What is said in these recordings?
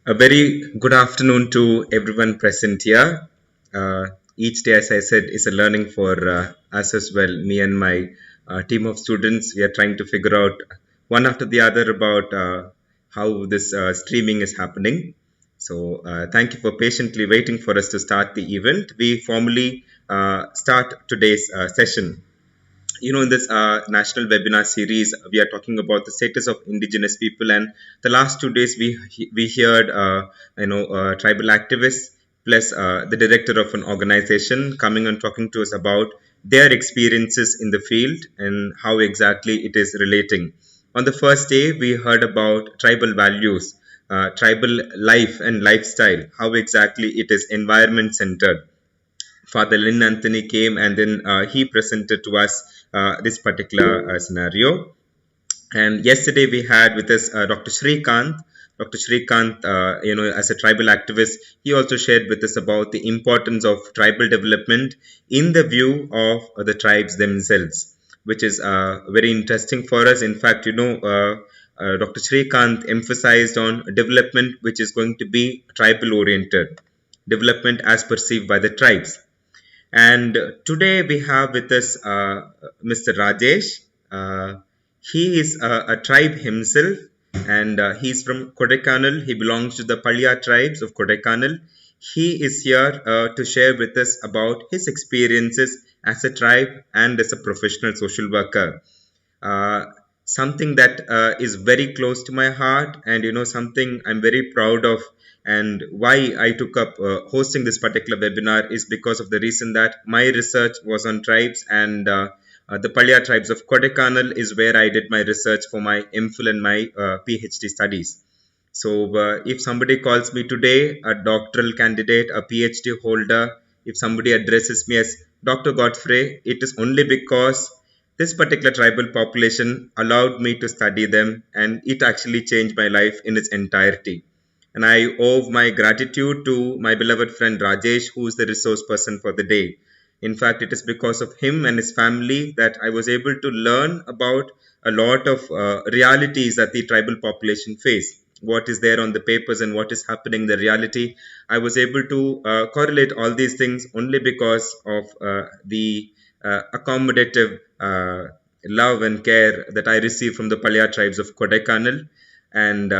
A very good afternoon to everyone present here. Each day, as I said, is a learning for us as well. Me and my team of students, we are trying to figure out one after the other about how this streaming is happening. So, thank you for patiently waiting for us to start the event. We formally start today's session. In this national webinar series, we are talking about the status of indigenous people, and the last 2 days we heard tribal activists plus the director of an organization coming and talking to us about their experiences in the field and how exactly it is relating. On the first day, we heard about tribal values, tribal life and lifestyle, how exactly it is environment centered. Father Lynn Anthony came and then he presented to us this particular scenario. And yesterday we had with us Dr. Shrikant. Dr. Shrikant, as a tribal activist, he also shared with us about the importance of tribal development in the view of the tribes themselves, which is very interesting for us. In fact, Dr. Shrikant emphasized on development which is going to be tribal oriented, development as perceived by the tribes. And today we have with us Mr. Rajesh. He is a tribe himself, and he's from Kodaikanal. He belongs to the Palya tribes of Kodaikanal. He is here to share with us about his experiences as a tribe and as a professional social worker. Uh, Something that is very close to my heart, and something I'm very proud of. And why I took up hosting this particular webinar is because of the reason that my research was on tribes, and the Palya tribes of Kodaikanal is where I did my research for my MPhil and my PhD studies. So, if somebody calls me today, a doctoral candidate, a PhD holder, if somebody addresses me as Dr. Godfrey, it is only because this particular tribal population allowed me to study them, and it actually changed my life in its entirety. And I owe my gratitude to my beloved friend Rajesh, who is the resource person for the day. In fact, it is because of him and his family that I was able to learn about a lot of realities that the tribal population face. What is there on the papers and what is happening in the reality. I was able to correlate all these things only because of the accommodative love and care that I received from the Palya tribes of Kodaikanal. And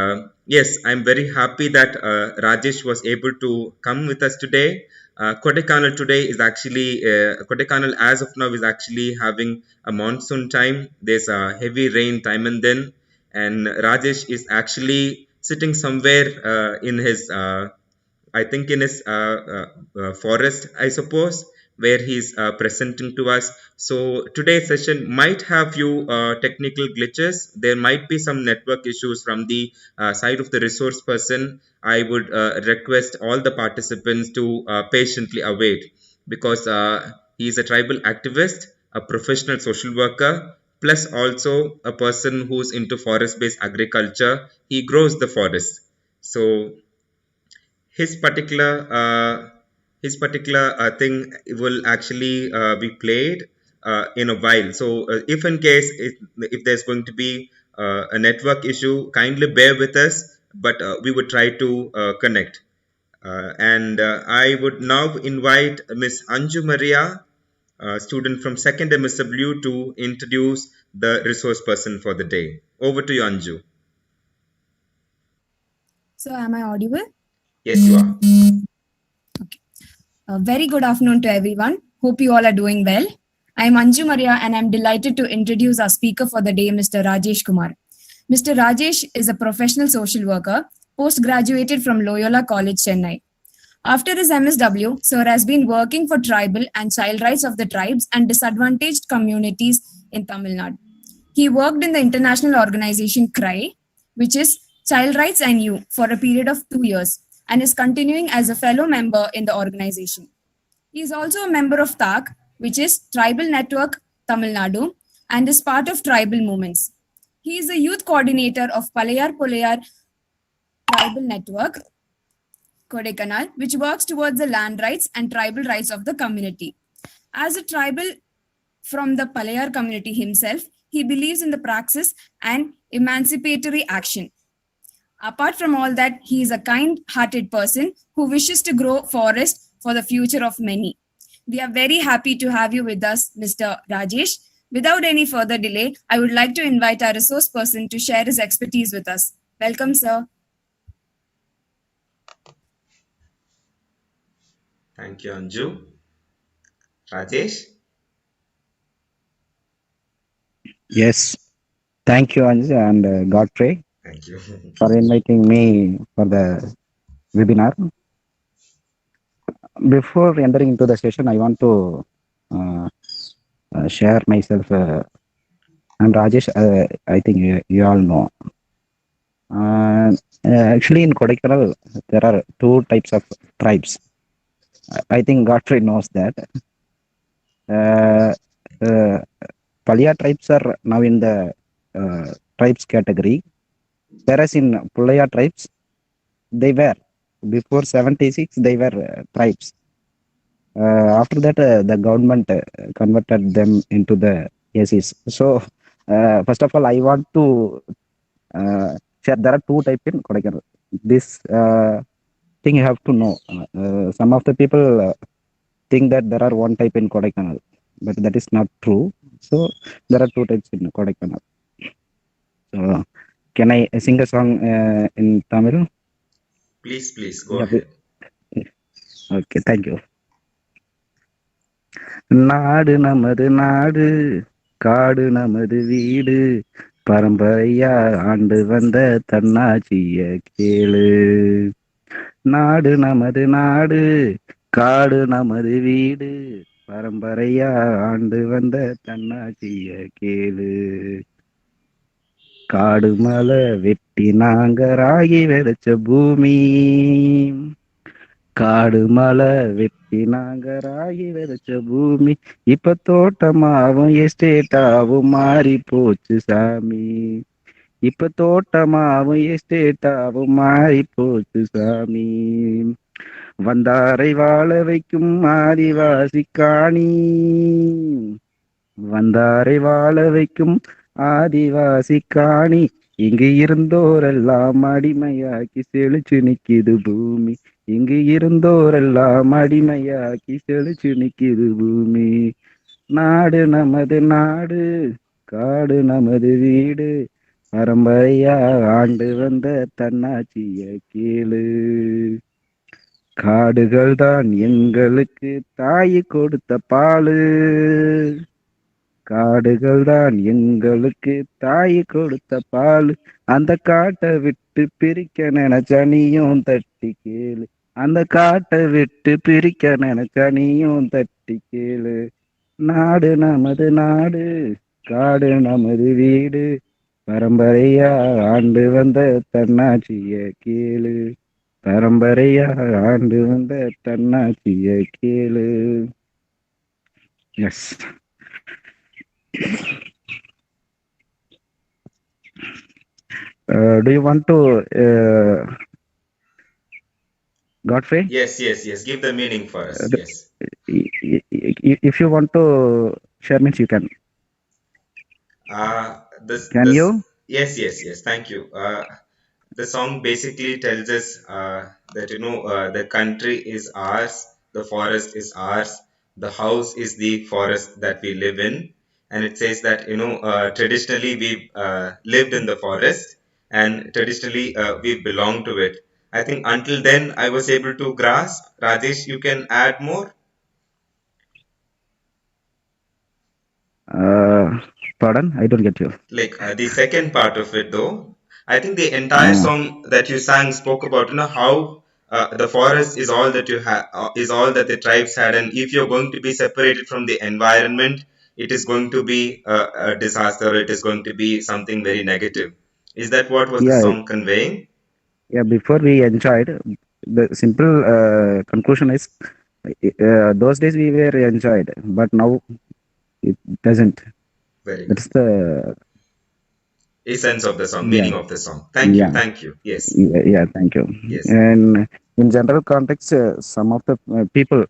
yes, I'm very happy that Rajesh was able to come with us today. Kodaikanal today is actually, Kodaikanal as of now is actually having a monsoon time. There's a heavy rain time and then. And Rajesh is actually sitting somewhere in his I think in his forest, I suppose, where he's presenting to us. So today's session might have few technical glitches. There might be some network issues from the side of the resource person. I would request all the participants to patiently await, because he is a tribal activist, a professional social worker, plus also a person who's into forest-based agriculture. He grows the forest. So his particular thing will actually be played in a while. So if in case if there's going to be a network issue, kindly bear with us, but we would try to connect. And I would now invite Miss Anju Maria, student from second MSW, to introduce the resource person for the day. Over to you, Anju. So, am I audible? Yes, you are. Okay. Very good afternoon to everyone. Hope you all are doing well. I am Anju Maria and I'm delighted to introduce our speaker for the day, Mr. Rajesh Kumar. Mr. Rajesh is a professional social worker, post-graduated from Loyola College, Chennai. After his MSW, Sir has been working for tribal and child rights of the tribes and disadvantaged communities in Tamil Nadu. He worked in the international organization CRY, which is Child Rights and You, for a period of 2 years and is continuing as a fellow member in the organization. He is also a member of TAC, which is Tribal Network Tamil Nadu, and is part of tribal movements. He is the youth coordinator of Palayar Polayar Tribal Network, Kodaikanal, which works towards the land rights and tribal rights of the community. As a tribal from the Palayar community himself, he believes in the praxis and emancipatory action. Apart from all that, he is a kind-hearted person who wishes to grow forest for the future of many. We are very happy to have you with us, Mr. Rajesh. Without any further delay, I would like to invite our resource person to share his expertise with us. Welcome, sir. Thank you, Anju. Rajesh? Yes, thank you, Anj and Godfrey, Thank you. for inviting me for the webinar. Before entering into the session, I want to uh, share myself. I'm Rajesh. I think you all know. Uh, Actually, in Kodaikanal, there are two types of tribes. I think Godfrey knows that. Uh, uh, Palia tribes are now in the tribes category, whereas in Pulaya tribes, they were before 76 they were tribes. After that, the government converted them into the ACs. So, first of all, I want to share there are two types in Kodaikanal. This thing you have to know. Some of the people think that there are one type in Kodaikanal, but that is not true. So, there are two types in Kodaikanal. So, can I sing a song in Tamil? Please, go Yeah, ahead. okay, thank you. நாடு நமது நாடு, காடு நமது வீடு, பரம்பரையா ஆண்டு வந்த தன்னாட்சிய கேளு. நாடு நமது நாடு, காடு நமது வீடு, பரம்பரையா ஆண்டு வந்த தன்னாட்சிய கேளு. காடு மலை வெட்டி நாங்க ராகி விதைச்ச பூமி, காடு மலை வெட்டி நாங்க ராகி விதைச்ச பூமி, இப்ப தோட்டமாவும் எஸ்டேட்டாவும் மாறி போச்சு சாமி. இப்ப தோட்டமாவும் எஸ்டேட்டாவும் மாறி போச்சு சாமி. வந்தாரை வாழ வைக்கும் ஆதிவாசி காணி, வந்தாரை வாழ வைக்கும் ஆதிவாசி காணி, இங்கு இருந்தோரெல்லாம் அடிமையாக்கி செழிச்சு நிக்குது பூமி. இங்கு இருந்தோரெல்லாம் அடிமையாக்கி செழிச்சு நிக்குது பூமி. நாடு நமது நாடு, காடு நமது வீடு, பரம்பரையா ஆண்டு வந்த தன்னாட்சிய கேளு. காடுகள் தான் எங்களுக்கு தாய் கொடுத்த பாலு, காடுகள் தான் எங்களுக்கு தாய் கொடுத்த பால். அந்த காட்டை விட்டு பிரிக்க நினைச்ச நீயும் தட்டி கேளு. அந்த காட்டை விட்டு பிரிக்க நினைச்ச நீயும் தட்டி கேளு. நாடு நமது நாடு, காடு நமது வீடு, பரம்பரையா ஆண்டு வந்த தன்னாட்சிய கேளு. பரம்பரையா ஆண்டு வந்த தன்னாட்சிய கேளு. S. Do you want to, Godfrey? Yes. Give the meaning for us. Yes. If you want to share means you can. Can you? Yes. Thank you. The song basically tells us that the country is ours, the forest is ours, the house is the forest that we live in, and it says that traditionally we lived in the forest, and traditionally we belong to it. I think until then I was able to grasp. Rajesh, you can add more. Pardon, I don't get you. Like the second part of it, though, I think the entire song that you sang spoke about how the forest is all that you have, is all that the tribes had, and if you're going to be separated from the environment, it is going to be a disaster. It is going to be something very negative. Is that what was the song conveying? Yeah, before we enjoyed, the simple conclusion is those days we were enjoyed, but now it doesn't. Very That's the essence of the song, meaning of the song. Thank you. Yes. Yeah, thank you. Yes. And in general context, some of the people,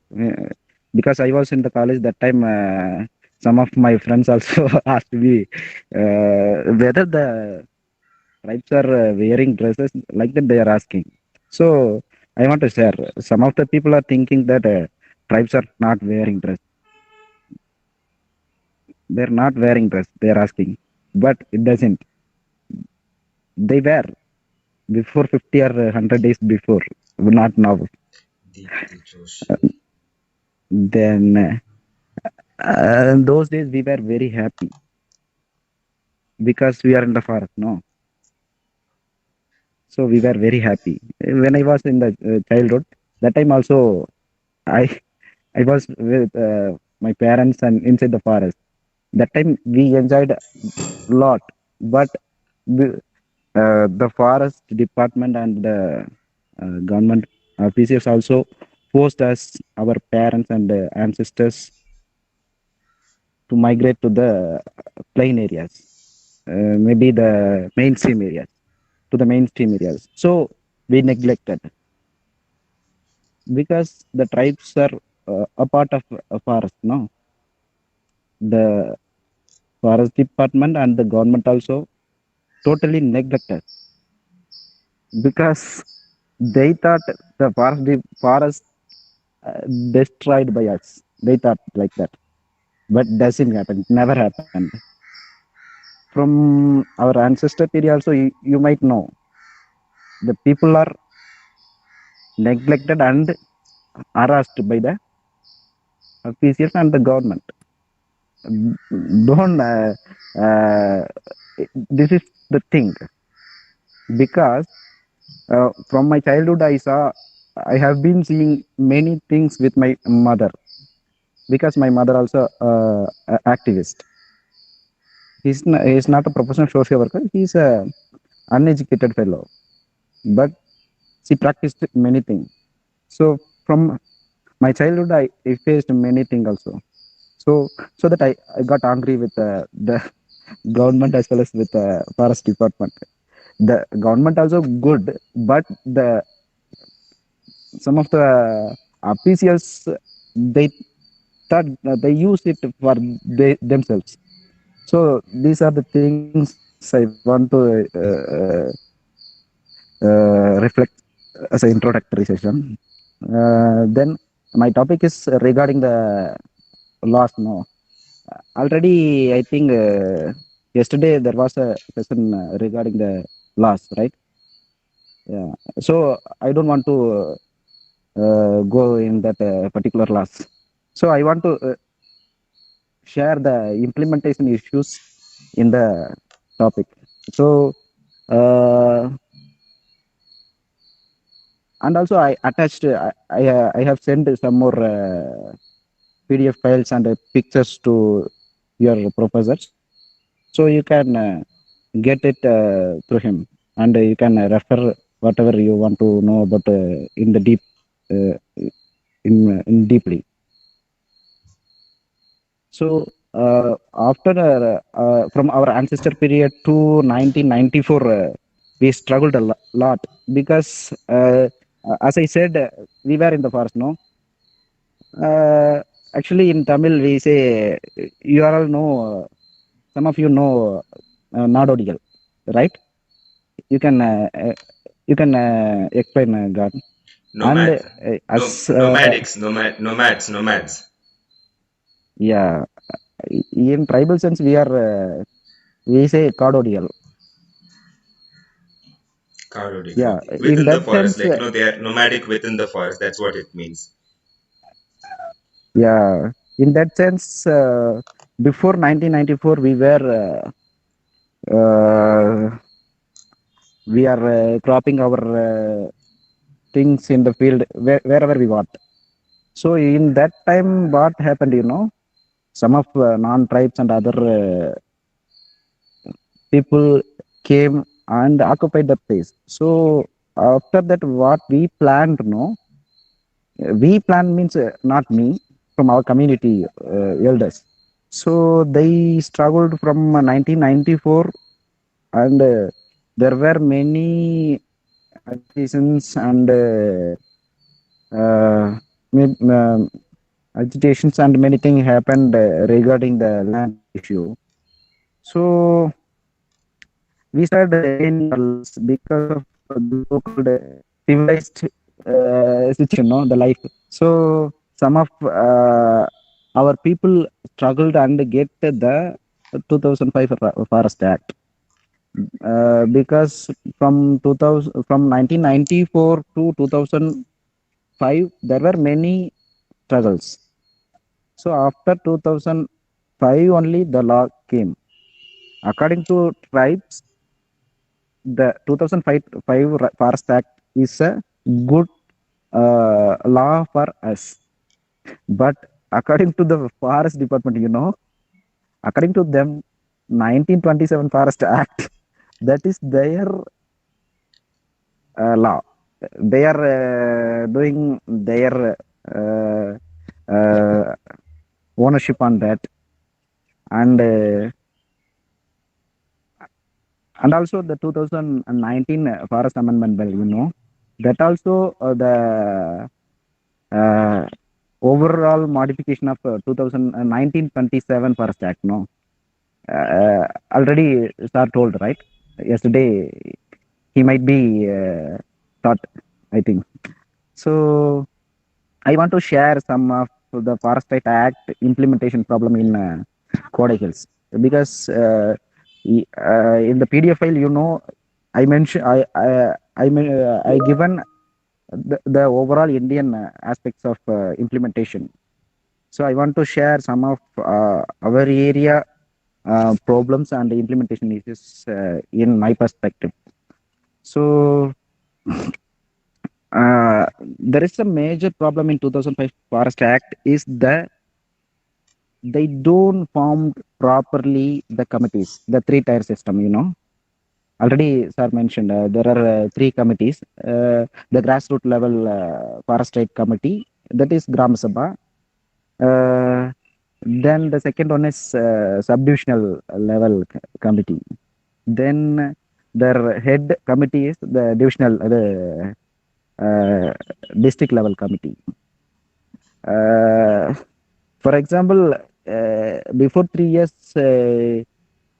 because I was in the college that time, some of my friends also asked me whether the tribes are wearing dresses like that, they are asking. So I want to share. Some of the people are thinking that tribes are not wearing dress. They're not wearing dress. They're asking, but it doesn't. They were before 50 or 100 days before, not now. Deepti Joshi. Then those days we were very happy because we are in the forest, no? So we were very happy. When I was in the childhood, that time also I I was with my parents and inside the forest. That time we enjoyed a lot, but the forest department and the government officials also forced us, our parents and ancestors, to migrate to the plain areas, maybe the mainstream areas, to the mainstream areas. So we neglected because the tribes are a part of a forest. No, the forest department and the government also totally neglected because they thought the forest destroyed by us. They thought like that, but doesn't happen. Never happened. From our ancestor period, also you might know the people are neglected and harassed by the officials and the government. Don't. Uh, this is the thing because from my childhood I have been seeing many things with my mother because my mother also activist. He's not a professional social worker. He's a uneducated fellow, but she practiced many things. So from my childhood, I faced many things also. So that I got angry with the government as well as with the forest department. The government also good, but the some of the officials they thought they use it for themselves. So these are the things I want to reflect as an introductory session. Then my topic is regarding the loss. No, already I think yesterday there was a session regarding the loss, right? Yeah. So I don't want to go in that particular loss. So I want to share the implementation issues in the topic. So uh, and also I attached I have sent some more PDF files and pictures to your professors, so you can get it through him, and you can refer whatever you want to know about in the deep uh, in deeply. So after from our ancestor period to 1994, we struggled a lot because, as I said, we were in the forest. No, actually in Tamil we say you all know. Some of you know Nadodigal, right? You can explain God and Nomad. No, as nomads. yeah, in tribal sense we say Kadodial. Carodic. Yeah, Okay. in Within the that forest, sense, like, they are nomadic within the forest. That's what it means. yeah, in that sense, before 1994, uh, we are cropping our things in the field wherever we want. So in that time, what happened? Some of non-tribes and other people came and occupied the place. So after that, what we planned, we planned means not me, from our community elders. So they struggled from 1994, and there were many agitations and uh, agitations and many things happened regarding the land issue. So we started in because of the so-called civilized situation, no, the life. So some of our people struggled and get the 2005 Forest Act because from 2000 from 1994 to 2005 there were many struggles. So after 2005 only the law came. According to tribes, the 2005 Forest Act is a good law for us. But according to the Forest Department, according to them, 1927 Forest Act, that is their law. They are doing their uh, uh, ownership on that, and also the 2019 Forest Amendment Bill, that also the overall modification of 2019-27 Forest Act, no? Already sir told, right? Yesterday, he might be taught, I think. So I want to share some of the Forest Right Act implementation problem in Kodai Hills, because in the PDF file, I mentioned I given the overall Indian aspects of implementation. So I want to share some of our area problems and implementation issues in my perspective. So there is a major problem in 2005 Forest Act is that they don't form properly the committees, the three-tier system, Already sir mentioned there are three committees. The grassroots level Forest Right Committee, that is Gram Sabha. Then the second one is subdivisional level committee. Then their head committee is the divisional, district level committee. For example, before 3 years,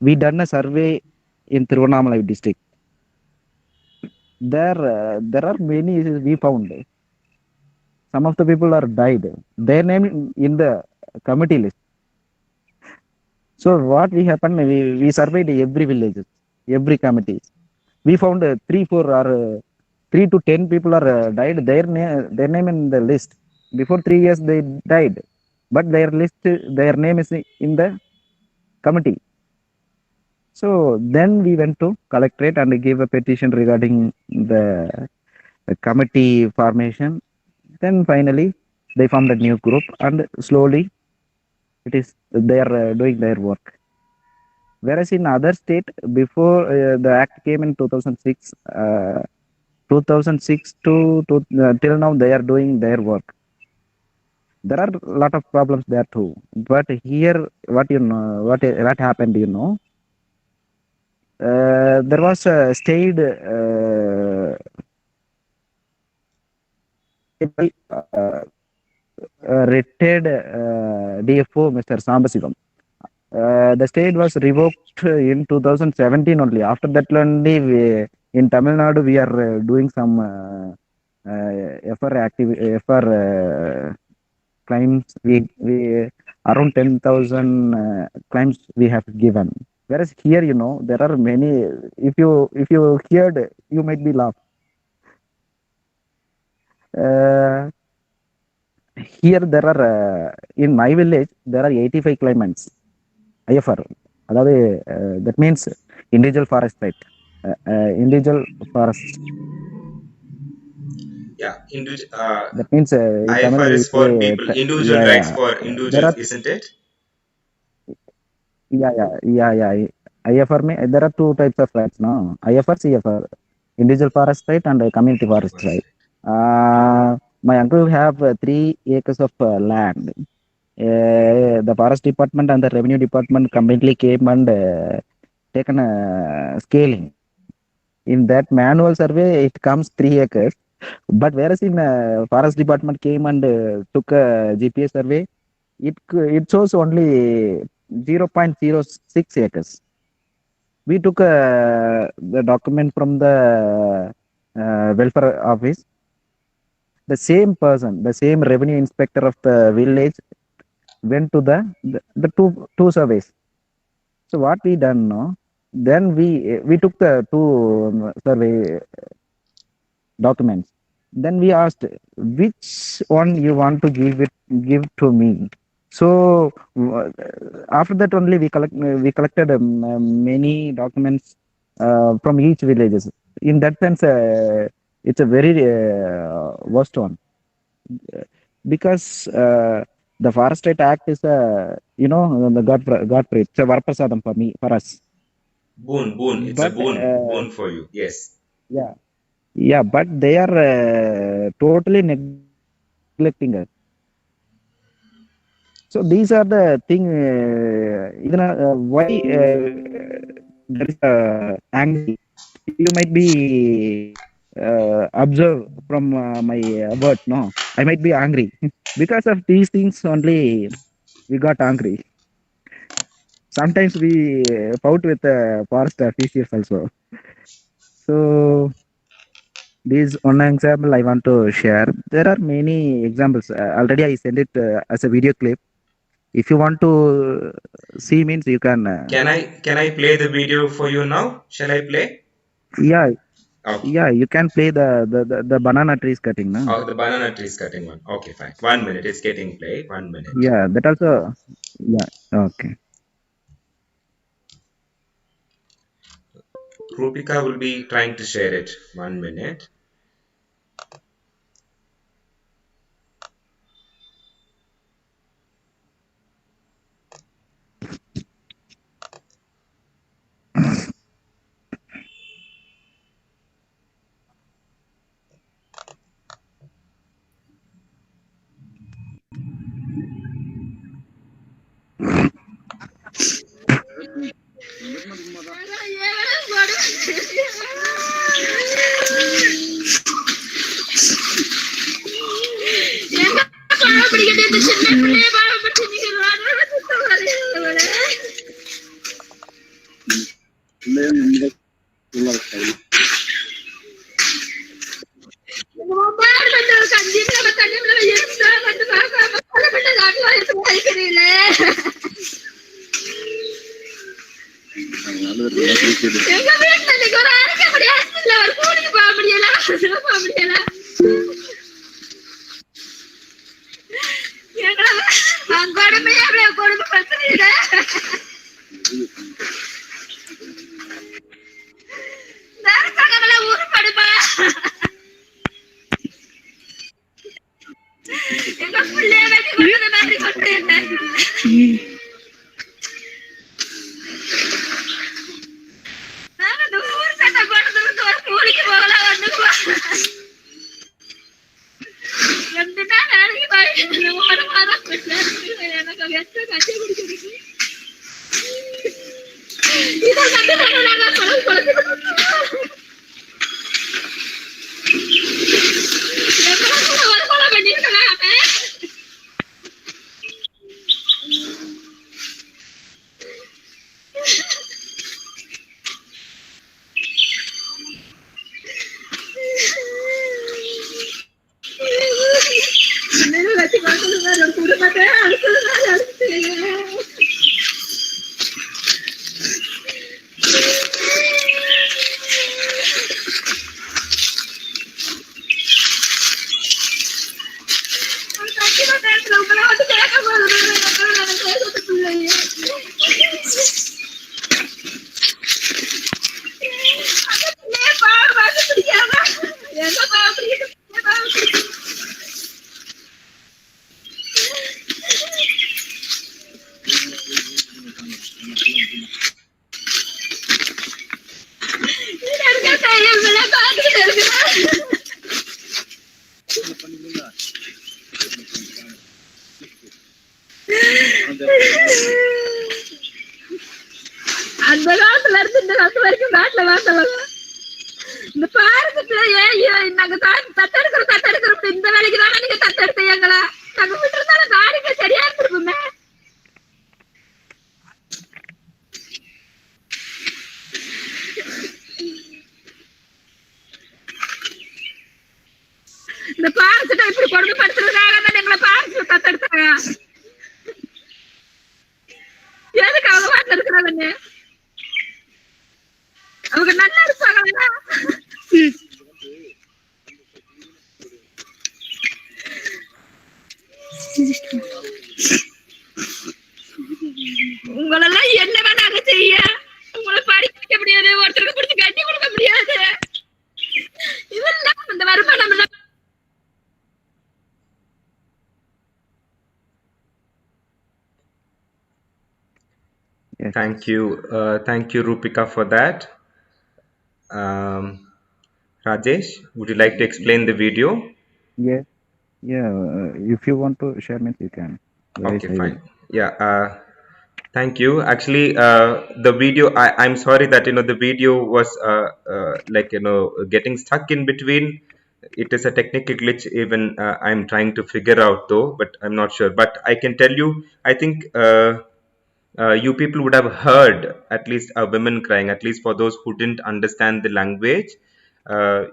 we done a survey in Tiruvannamalai district. There are many issues we found. Some of the people are died. Their name in the committee list. So what we happened? We surveyed every village, every committee. We found 3, 4 or 3 to 10 people are died. Their name in the list. Before 3 years they died, but their name is in the committee. So then we went to collectorate and gave a petition regarding the committee formation. Then finally they formed a new group, and slowly they are doing their work. Whereas in other state, before the act came in 2006, 2006 to till now they are doing their work. There are a lot of problems there too. But here, what happened, there was a stayed retired DFO, Mr. Sambasivam. The state was revoked in 2017 only. After that only, in Tamil Nadu, we are doing some FR claims. We around 10,000 claims we have given. Whereas here, there are many. If you heard, you might be laughed. Here there are in my village there are 85 claimants. IFR, that means individual forest right, individual forest. Yeah, That means IFR is for people, individual rights for individuals, isn't it? Yeah. IFR there are two types of rights, no? IFR, CFR, individual forest right and community forest right. My uncle have 3 acres of land. The forest department and the revenue department completely came and taken a scaling. In that manual survey, it comes 3 acres. But whereas in forest department came and took a GPS survey, it shows only 0.06 acres. we took the document from the welfare office. The same person, the same revenue inspector of the village went to the two surveys. So what we done now, then we took the two survey documents. Then we asked which one you want to give to me. So after that only we collected many documents from each villages. In that sense, it's a very worst one, because the Forest Right Act is the God praise. It's a Varaprasadam for me, for us. Boon. It's a But boon for you. Yes. yeah, but they are totally neglecting us. So these are the thing. Why there is angry? You might be observe from my words. No, I might be angry because of these things only. We got angry. Sometimes we fought with forest officials also. So this one example I want to share. There are many examples. Already I sent it as a video clip. If you want to see, means you can. Can I play the video for you now? Shall I play? Yeah, Okay. yeah. You can play the banana trees cutting, no? Oh, the banana trees cutting one. Okay, fine. 1 minute. It's getting played. 1 minute. Yeah, that also. Yeah. Okay. Rupika will be trying to share it. 1 minute. அந்த காலத்துல இருந்து இந்த காலத்து வரைக்கும் நாட்டுல வாழ்ந்தவங்க இந்த பாரதத்துல ஏன் நாங்க தத்தெடுக்கிறோம் இந்த வேலைக்கு தானே நீங்க தத்தெடுத்தீங்களா நாங்க விட்டு இருந்தாலும் நாடுங்க சரியா இருந்திருக்குமே இந்த பாரசிட்ட இப்படி கொடுமைப்படுத்துறதுனால தான் எங்களை பாரசிட்ட தத்தெடுத்தாங்க. எதுக்கு அவங்க வாட்டில் இருக்கிறாங்கன்னு அவங்க நல்லா இருப்பாங்களா? உங்களெல்லாம் என்ன வேணாங்க செய்ய, உங்களை படிக்க வைக்க முடியாது, ஒருத்தருக்கு பிடிச்சி கட்டி கொடுக்க முடியாது. இதெல்லாம் இந்த வருமானம் எல்லாம் Thank you. Thank you, Rupika, for that. Rajesh, would you like to explain the video? Yeah, yeah. If you want to share means you can. Otherwise Okay, I will. fine. Yeah. Thank you. Actually, the video, I'm sorry that, the video was like, getting stuck in between. It is a technical glitch, even I'm trying to figure out though, but I'm not sure. But I can tell you, I think you people would have heard at least women crying, at least for those who didn't understand the language.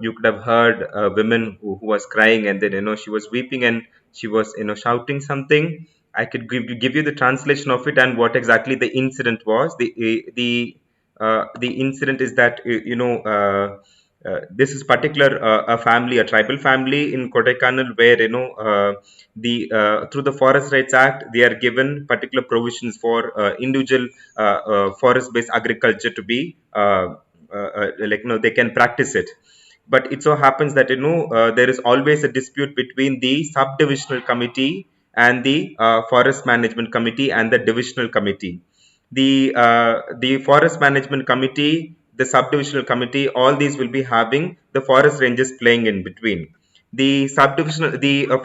You could have heard women who was crying, and then she was weeping and she was shouting something. I could give you the translation of it and what exactly the incident was. The incident is that this is particular a family, a tribal family in Kodaikanal, where the through the Forest Rights Act they are given particular provisions for individual forest-based agriculture to be they can practice it. But it so happens that there is always a dispute between the subdivisional committee and the forest management committee and the divisional committee. The forest management committee, the subdivisional committee, all these will be having the forest rangers playing in between. The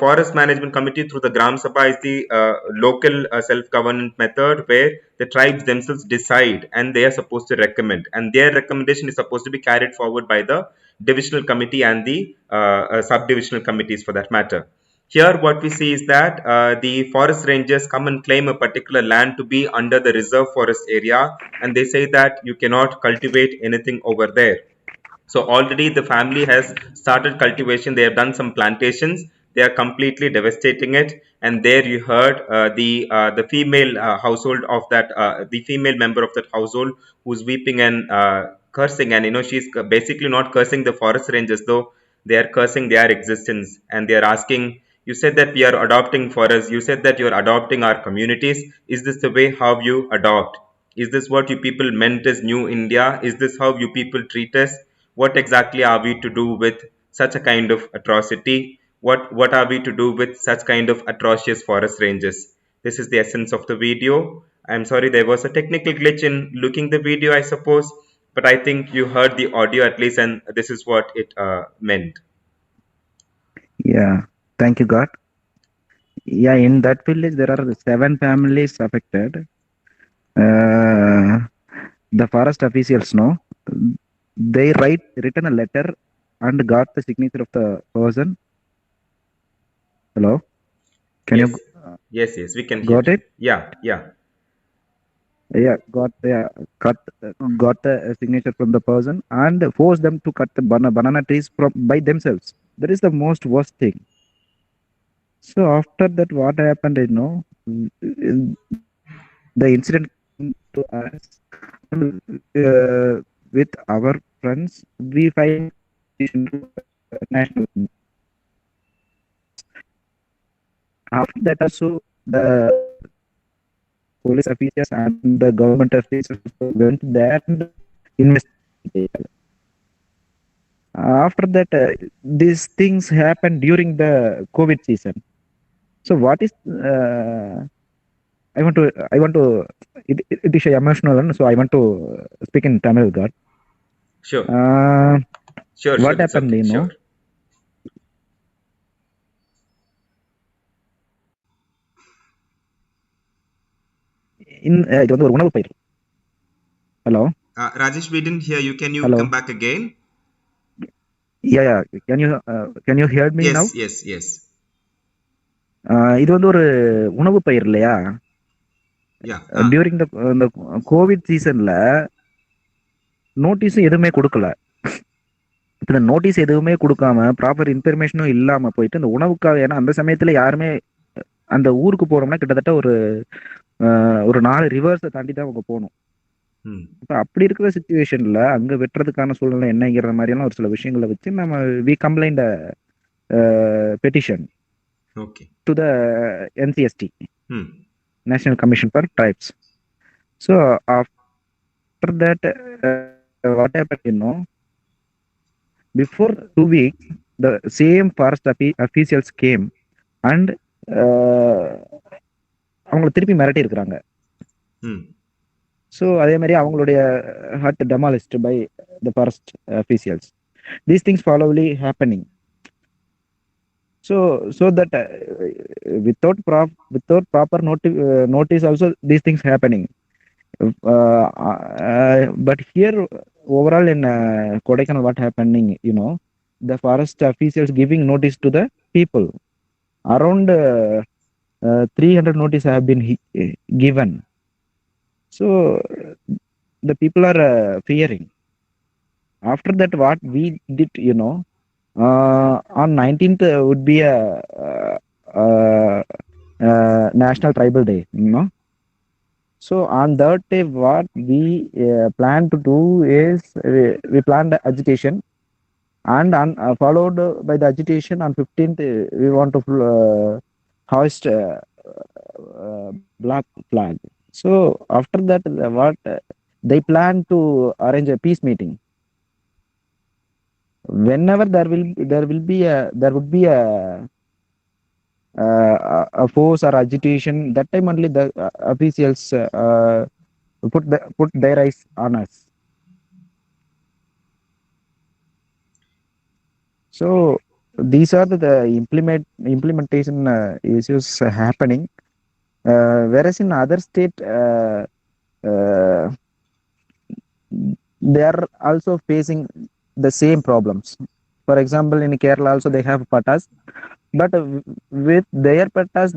forest management committee through the Gram Sabha is the local self-government method where the tribes themselves decide and they are supposed to recommend, and their recommendation is supposed to be carried forward by the divisional committee and the subdivisional committees for that matter. Here what we see is that the forest rangers come and claim a particular land to be under the reserve forest area, and they say that you cannot cultivate anything over there. So already the family has started cultivation. They have done some plantations. They are completely devastating it. And there you heard the female household of that, the female member of that household who's weeping and cursing. And she's basically not cursing the forest rangers, though. They are cursing their existence, and they are asking, you said that we are adopting forests. You said that you are adopting our communities. Is this the way how you adopt? Is this what you people meant as New India? Is this how you people treat us? What exactly are we to do with such a kind of atrocity? What are we to do with such kind of atrocious forest ranges? This is the essence of the video. I'm sorry there was a technical glitch in looking the video, I suppose, but I think you heard the audio at least, and this is what it meant. Yeah, thank you, God. Yeah, in that village there are 7 families affected. The forest officials know. They written a letter and got the signature of the person. Hello, can Yes. you Yes, we can got hear. it? Yeah. Yeah, got the signature from the person and force them to cut the banana trees by themselves. That is the most worst thing. So after that, what happened? The incident to us with our friends, we find national. After that, also the police officers and the government officials went there and investigated. After that, these things happened during the COVID season. So what is I want to it is emotional, so I want to speak in Tamil, God. Sure. Sure. What happened, okay. Sure. இது வந்து ஒரு உணவு பயிர். Hello. Rajesh, we didn't hear you. Can you come back again? Yeah. Can you hear me now? Yes. இது வந்து ஒரு உணவு பயிர் இல்லையா? Yeah. During the கோவிட் சீசன்ல நோட்டீஸும் எதுவுமே கொடுக்கல. இந்த நோட்டீஸ் எதுவுமே கொடுக்காம ப்ராப்பர் இன்ஃபர்மேஷனும் இல்லாம போயிட்டு அந்த உணவுக்காக, ஏன்னா அந்த சமயத்துல யாருமே அந்த ஊருக்கு போறோம்னா கிட்டத்தட்ட ஒரு 4 ரிவர்ஸை தாண்டி தான் அவங்க போகணும். ம் இப்ப அப்படி இருக்கிற சுச்சுவேஷன்ல அங்க வெட்டுறதுக்கான சூழ்நிலை என்னங்கிற மாதிரியெல்லாம் ஒரு சில விஷயங்களை வச்சு நம்ம we complaint petition okay to the NCST, ம் National Commission for Tribes. So after that, what happened, before 2 weeks, the same forest officials came and அவங்களை திருப்பி மிரட்டி இருக்கிறாங்க. ம் ஸோ அதே மாதிரி அவங்களுடைய hut demolished by the forest officials. These things followly happening. So that without proper notice also these things happening. But here overall in Kodaikanal, what happening, the forest officials giving notice to the people. Around 300 notice have been given. So the people are fearing. After that, what we did, on 19th would be a National Tribal Day, So on that day, what we plan to do is we planned agitation, and followed by the agitation on 15th, we want to hoist black flag. So after that, what they plan to arrange a peace meeting. Whenever there would be a force or agitation, that time only the officials put their eyes on us. So these are the implementation issues happening, whereas in other state they are also facing the same problems. For example, in Kerala also they have pattas, but with their pattas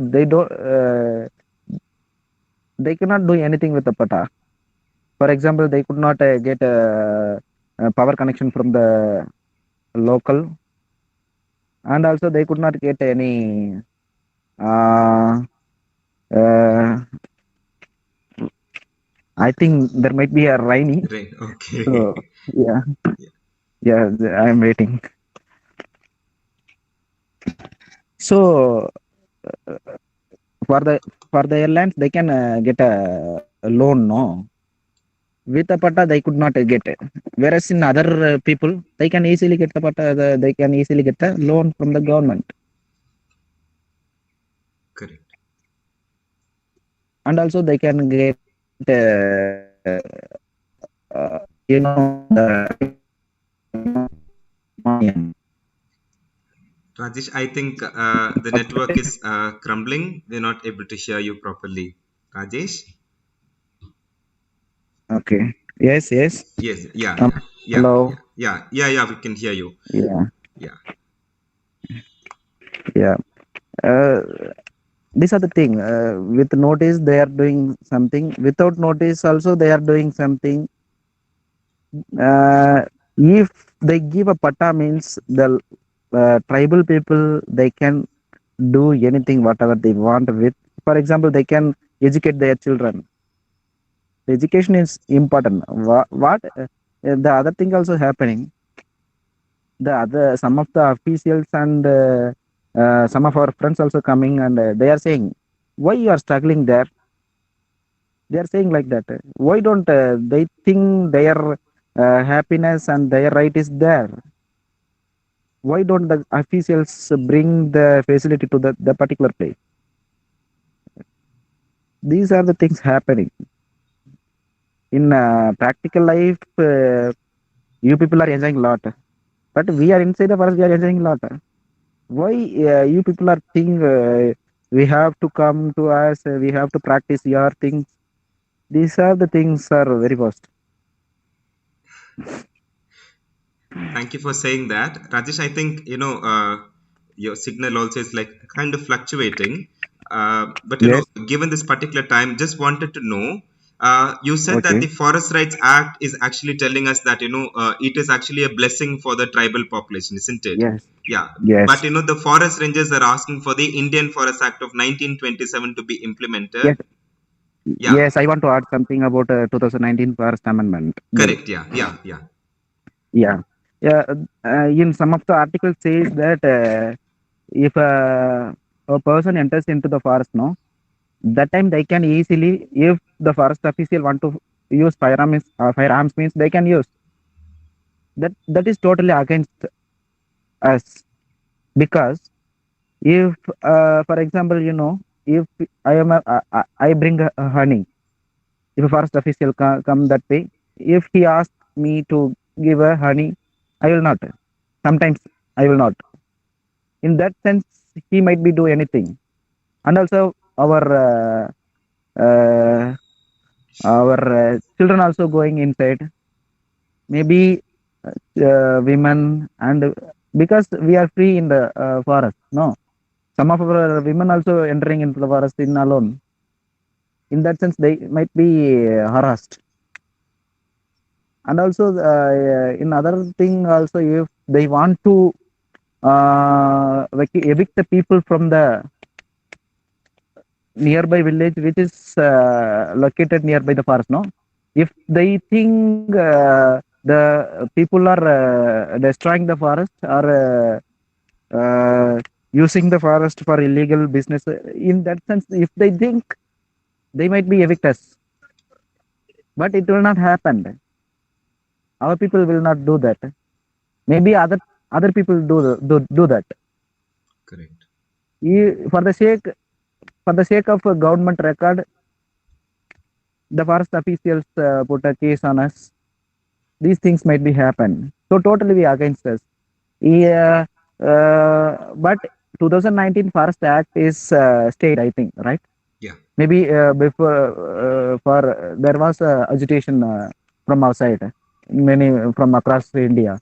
they cannot do anything with the patta. For example, they could not get a power connection from the local, and also they could not get any I think there might be a rainy. Rain. Okay. So yeah, I am waiting. So for the airlines, they can get a loan, no? With a patta, they could not get it. Whereas in other people, they can easily get the patta. They can easily get a loan from the government. Correct. And also they can get Rajesh, I think the network is crumbling. We're not able to hear you properly. Rajesh? Okay. Yes. Yes. Yeah. Hello. Yeah. We can hear you. Yeah. These are the thing. With notice, they are doing something. Without notice, also they are doing something. If they give a patta, means the tribal people, they can do anything whatever they want with. For example, they can educate their children. The education is important. What the other thing also happening, some of the officials and some of our friends also coming, and they are saying, why you are struggling there? They are saying like that. Why don't they think their happiness and their right is there? Why don't the officials bring the facility to the particular place? These are the things happening. In practical life, you people are enjoying a lot, but we are inside the forest, we are enjoying a lot. Why you people are thinking we have to come to us, we have to practice your things? These are the things are very worst. Thank you for saying that. Rajesh, I think, your signal also is like kind of fluctuating. But, Yes. Given this particular time, just wanted to know, You said that Okay. the Forest Rights Act is actually telling us that it is actually a blessing for the tribal population, isn't it? Yes. Yeah, but Yes. the forest rangers are asking for the Indian Forest Act of 1927 to be Yes. implemented. Yeah, Yes. I want to add something about 2019 Forest Amendment Bill. correct. Yeah, yeah, yeah. Yeah. Yeah. In some of the articles says that if a person enters into the forest, no, that time they can easily, if the forest official want to use firearms means they can use. That is totally against us, because if for example, if I bring a honey, if a forest official come that way, if he asks me to give a honey, I will not. Sometimes I will not. In that sense, he might be do anything. And also uh, children also going inside, maybe women, and because we are free in the forest, no, some of our women also entering into the forest in alone. In that sense, they might be harassed. And also in other thing also, if they want to evict the people from the nearby village which is located nearby the forest, no, if they think the people are destroying the forest, or using the forest for illegal business, in that sense, if they think, they might be evict us, but it will not happen. Our people will not do that. Maybe other people do that. Correct. For the sake of a government record, the forest officials put a case on us. These things might be happen. So totally we against us. Yeah, but 2019 Forest Act is state, I think, right? Yeah. Maybe before there was agitation from outside, many from across India.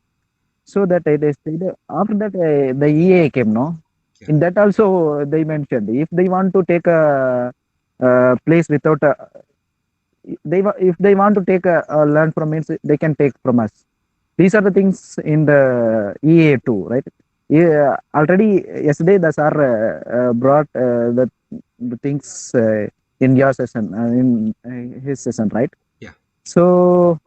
So that they said, after that the EA came, no. Yeah. In that also they mentioned, if they want to take a, place without if they want to take a land from means, they can take from us. These are the things in the EA too, right? Yeah, already yesterday the sir brought the things in your session, in his session, right? Yeah. So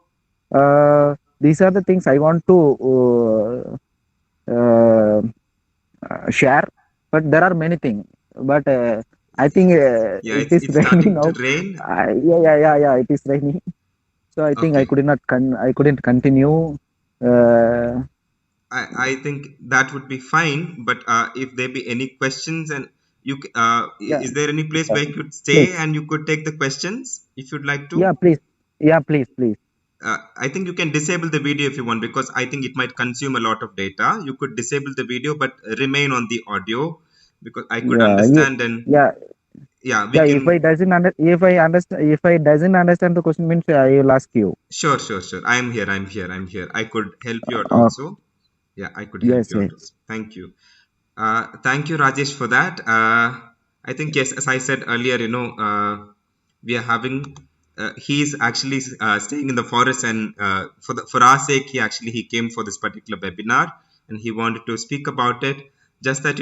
these are the things I want to share, but there are many things. But I think Yeah, it is it's raining starting now. to rain. Yeah. It is raining, so I think Okay. I couldn't continue. Uh, I think that would be fine, but if there be any questions, and yeah, is there any place yeah, where you could please. stay and you could take the questions if you'd like Yeah, to? please. Yeah, please. I think you can disable the video if you want, because I think it might consume a lot of data. You could disable the video but remain on the audio, because I could Yeah, understand, and yeah, yeah, we yeah. can. If I doesn't understand the question means, I will ask you. Sure, sure, sure. I'm here. I could help you out Uh, also. Yeah, I could help yes, you out yes. also. Thank you. Thank you, Rajesh, for that. I think, yes, as I said earlier, we are having. He's actually staying in the forest, and for our sake, he came for this particular webinar, and he wanted to speak about it. Just that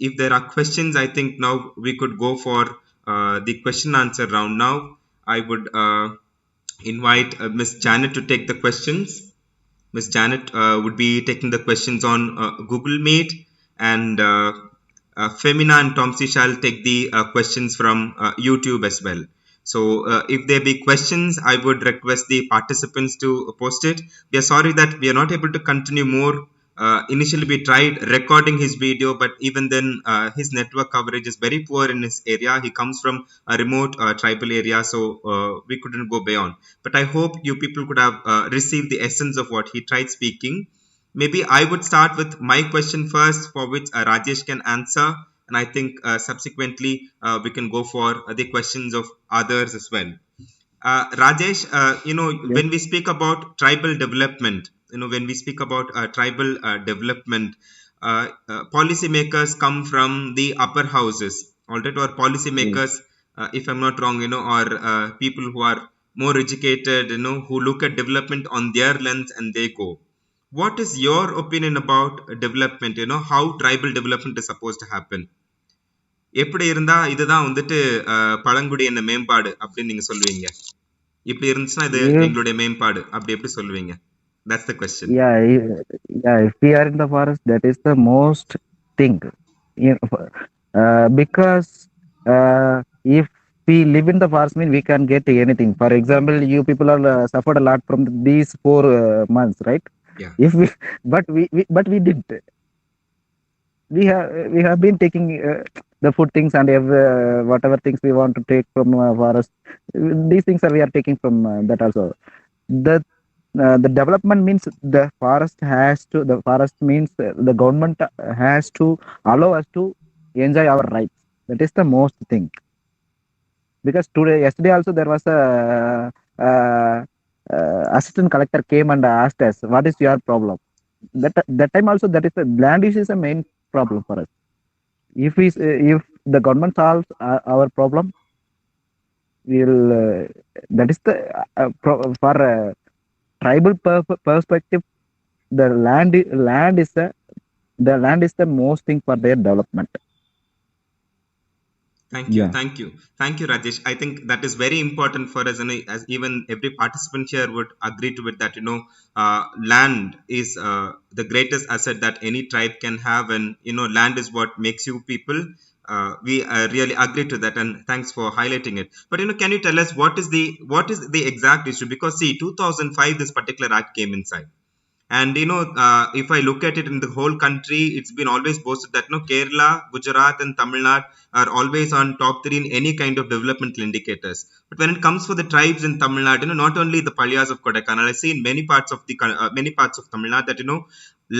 if there are questions, I think now we could go for the question answer round. Now, I would invite Miss Janet to take the questions. Miss Janet would be taking the questions on Google Meet, and Femina and Tomsi shall take the questions from YouTube as well. So if there be questions, I would request the participants to post it. We are sorry that we are not able to continue more. Initially, we tried recording his video, but even then, his network coverage is very poor in his area. He comes from a remote tribal area, so we couldn't go beyond. But I hope you people could have received the essence of what he tried speaking. Maybe I would start with my question first, for which Rajesh can answer, and I think subsequently we can go for the questions of others as well. Rajesh, Yes. when we speak about tribal development, policymakers come from the upper houses, all right, or Yes. policymakers if I'm not wrong, or people who are more educated, who look at development on their lens and they go. What is your opinion about development? How tribal development is supposed to happen? எப்படி இருந்தா இதுதான் வந்துட்டு பழங்குடியின மேம்பாடு அப்படின்னு நீங்க சொல்லுவீங்க? இப்படி இருந்துச்சுன்னா இது If, எங்களுடைய மேம்பாடு அப்படி எப்படி சொல்லுவீங்க? That's the question. yeah, if we are in the forest, that is the most thing. Because if we live in the forest, mean we can get anything. For example, you people are suffered a lot from these 4 months, right? Yeah. If we, but we didn't. We have been taking the food things and whatever things we want to take from forest. These things we are taking from that also. The development means the forest means the government has to allow us to enjoy our rights. That is the most thing. Because yesterday also there was a assistant collector came and asked us, what is your problem? That time also, that is the land issue is a main problem for us. If the government solves our problem, we'll that is the for tribal perspective, the land is the most thing for their development. Thank you, Yeah. thank you, Rajesh. I think that is very important for us, and as even every participant here would agree to it, that land is the greatest asset that any tribe can have, and land is what makes you people. We really agree to that, and thanks for highlighting it. But can you tell us what is the exact issue? Because see, 2005 this particular act came inside. And if I look at it in the whole country, it's been always boasted that Kerala, Gujarat, and Tamil Nadu are always on top 3 in any kind of developmental indicators. But when it comes for the tribes in Tamil Nadu, not only the Palyas of Kodaikanal, I see in many parts of Tamil Nadu that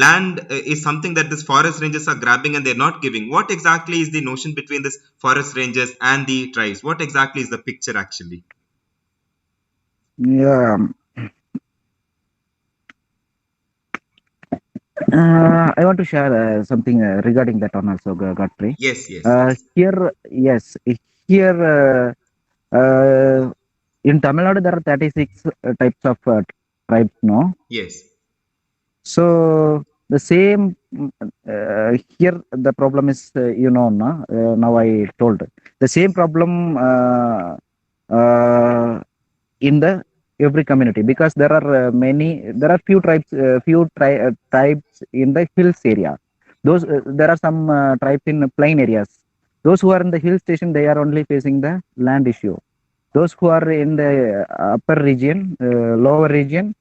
land is something that these forest rangers are grabbing and they're not giving. What exactly is the notion between this forest rangers and the tribes? What exactly is the picture actually? Yeah. I want to share something regarding that one also, Godfrey. Yes. Here in Tamil Nadu there are 36 types of tribes, no? Yes. So the same here the problem is no? Now I told the same problem in the every community, because there are few tribes tribes in the hills area. Those there are some tribes in plain areas. Those who are in the hill station, they are only facing the land issue. Those who are in the upper region, lower region,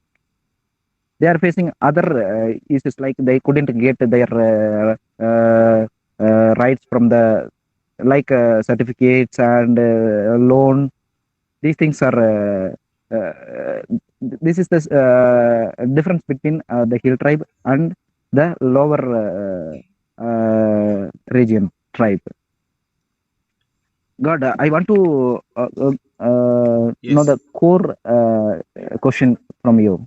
they are facing other issues, like they couldn't get their rights from the certificates and loan. These things are this is the difference between the hill tribe and the lower region tribe. God, I want to Yes. know the core question from you.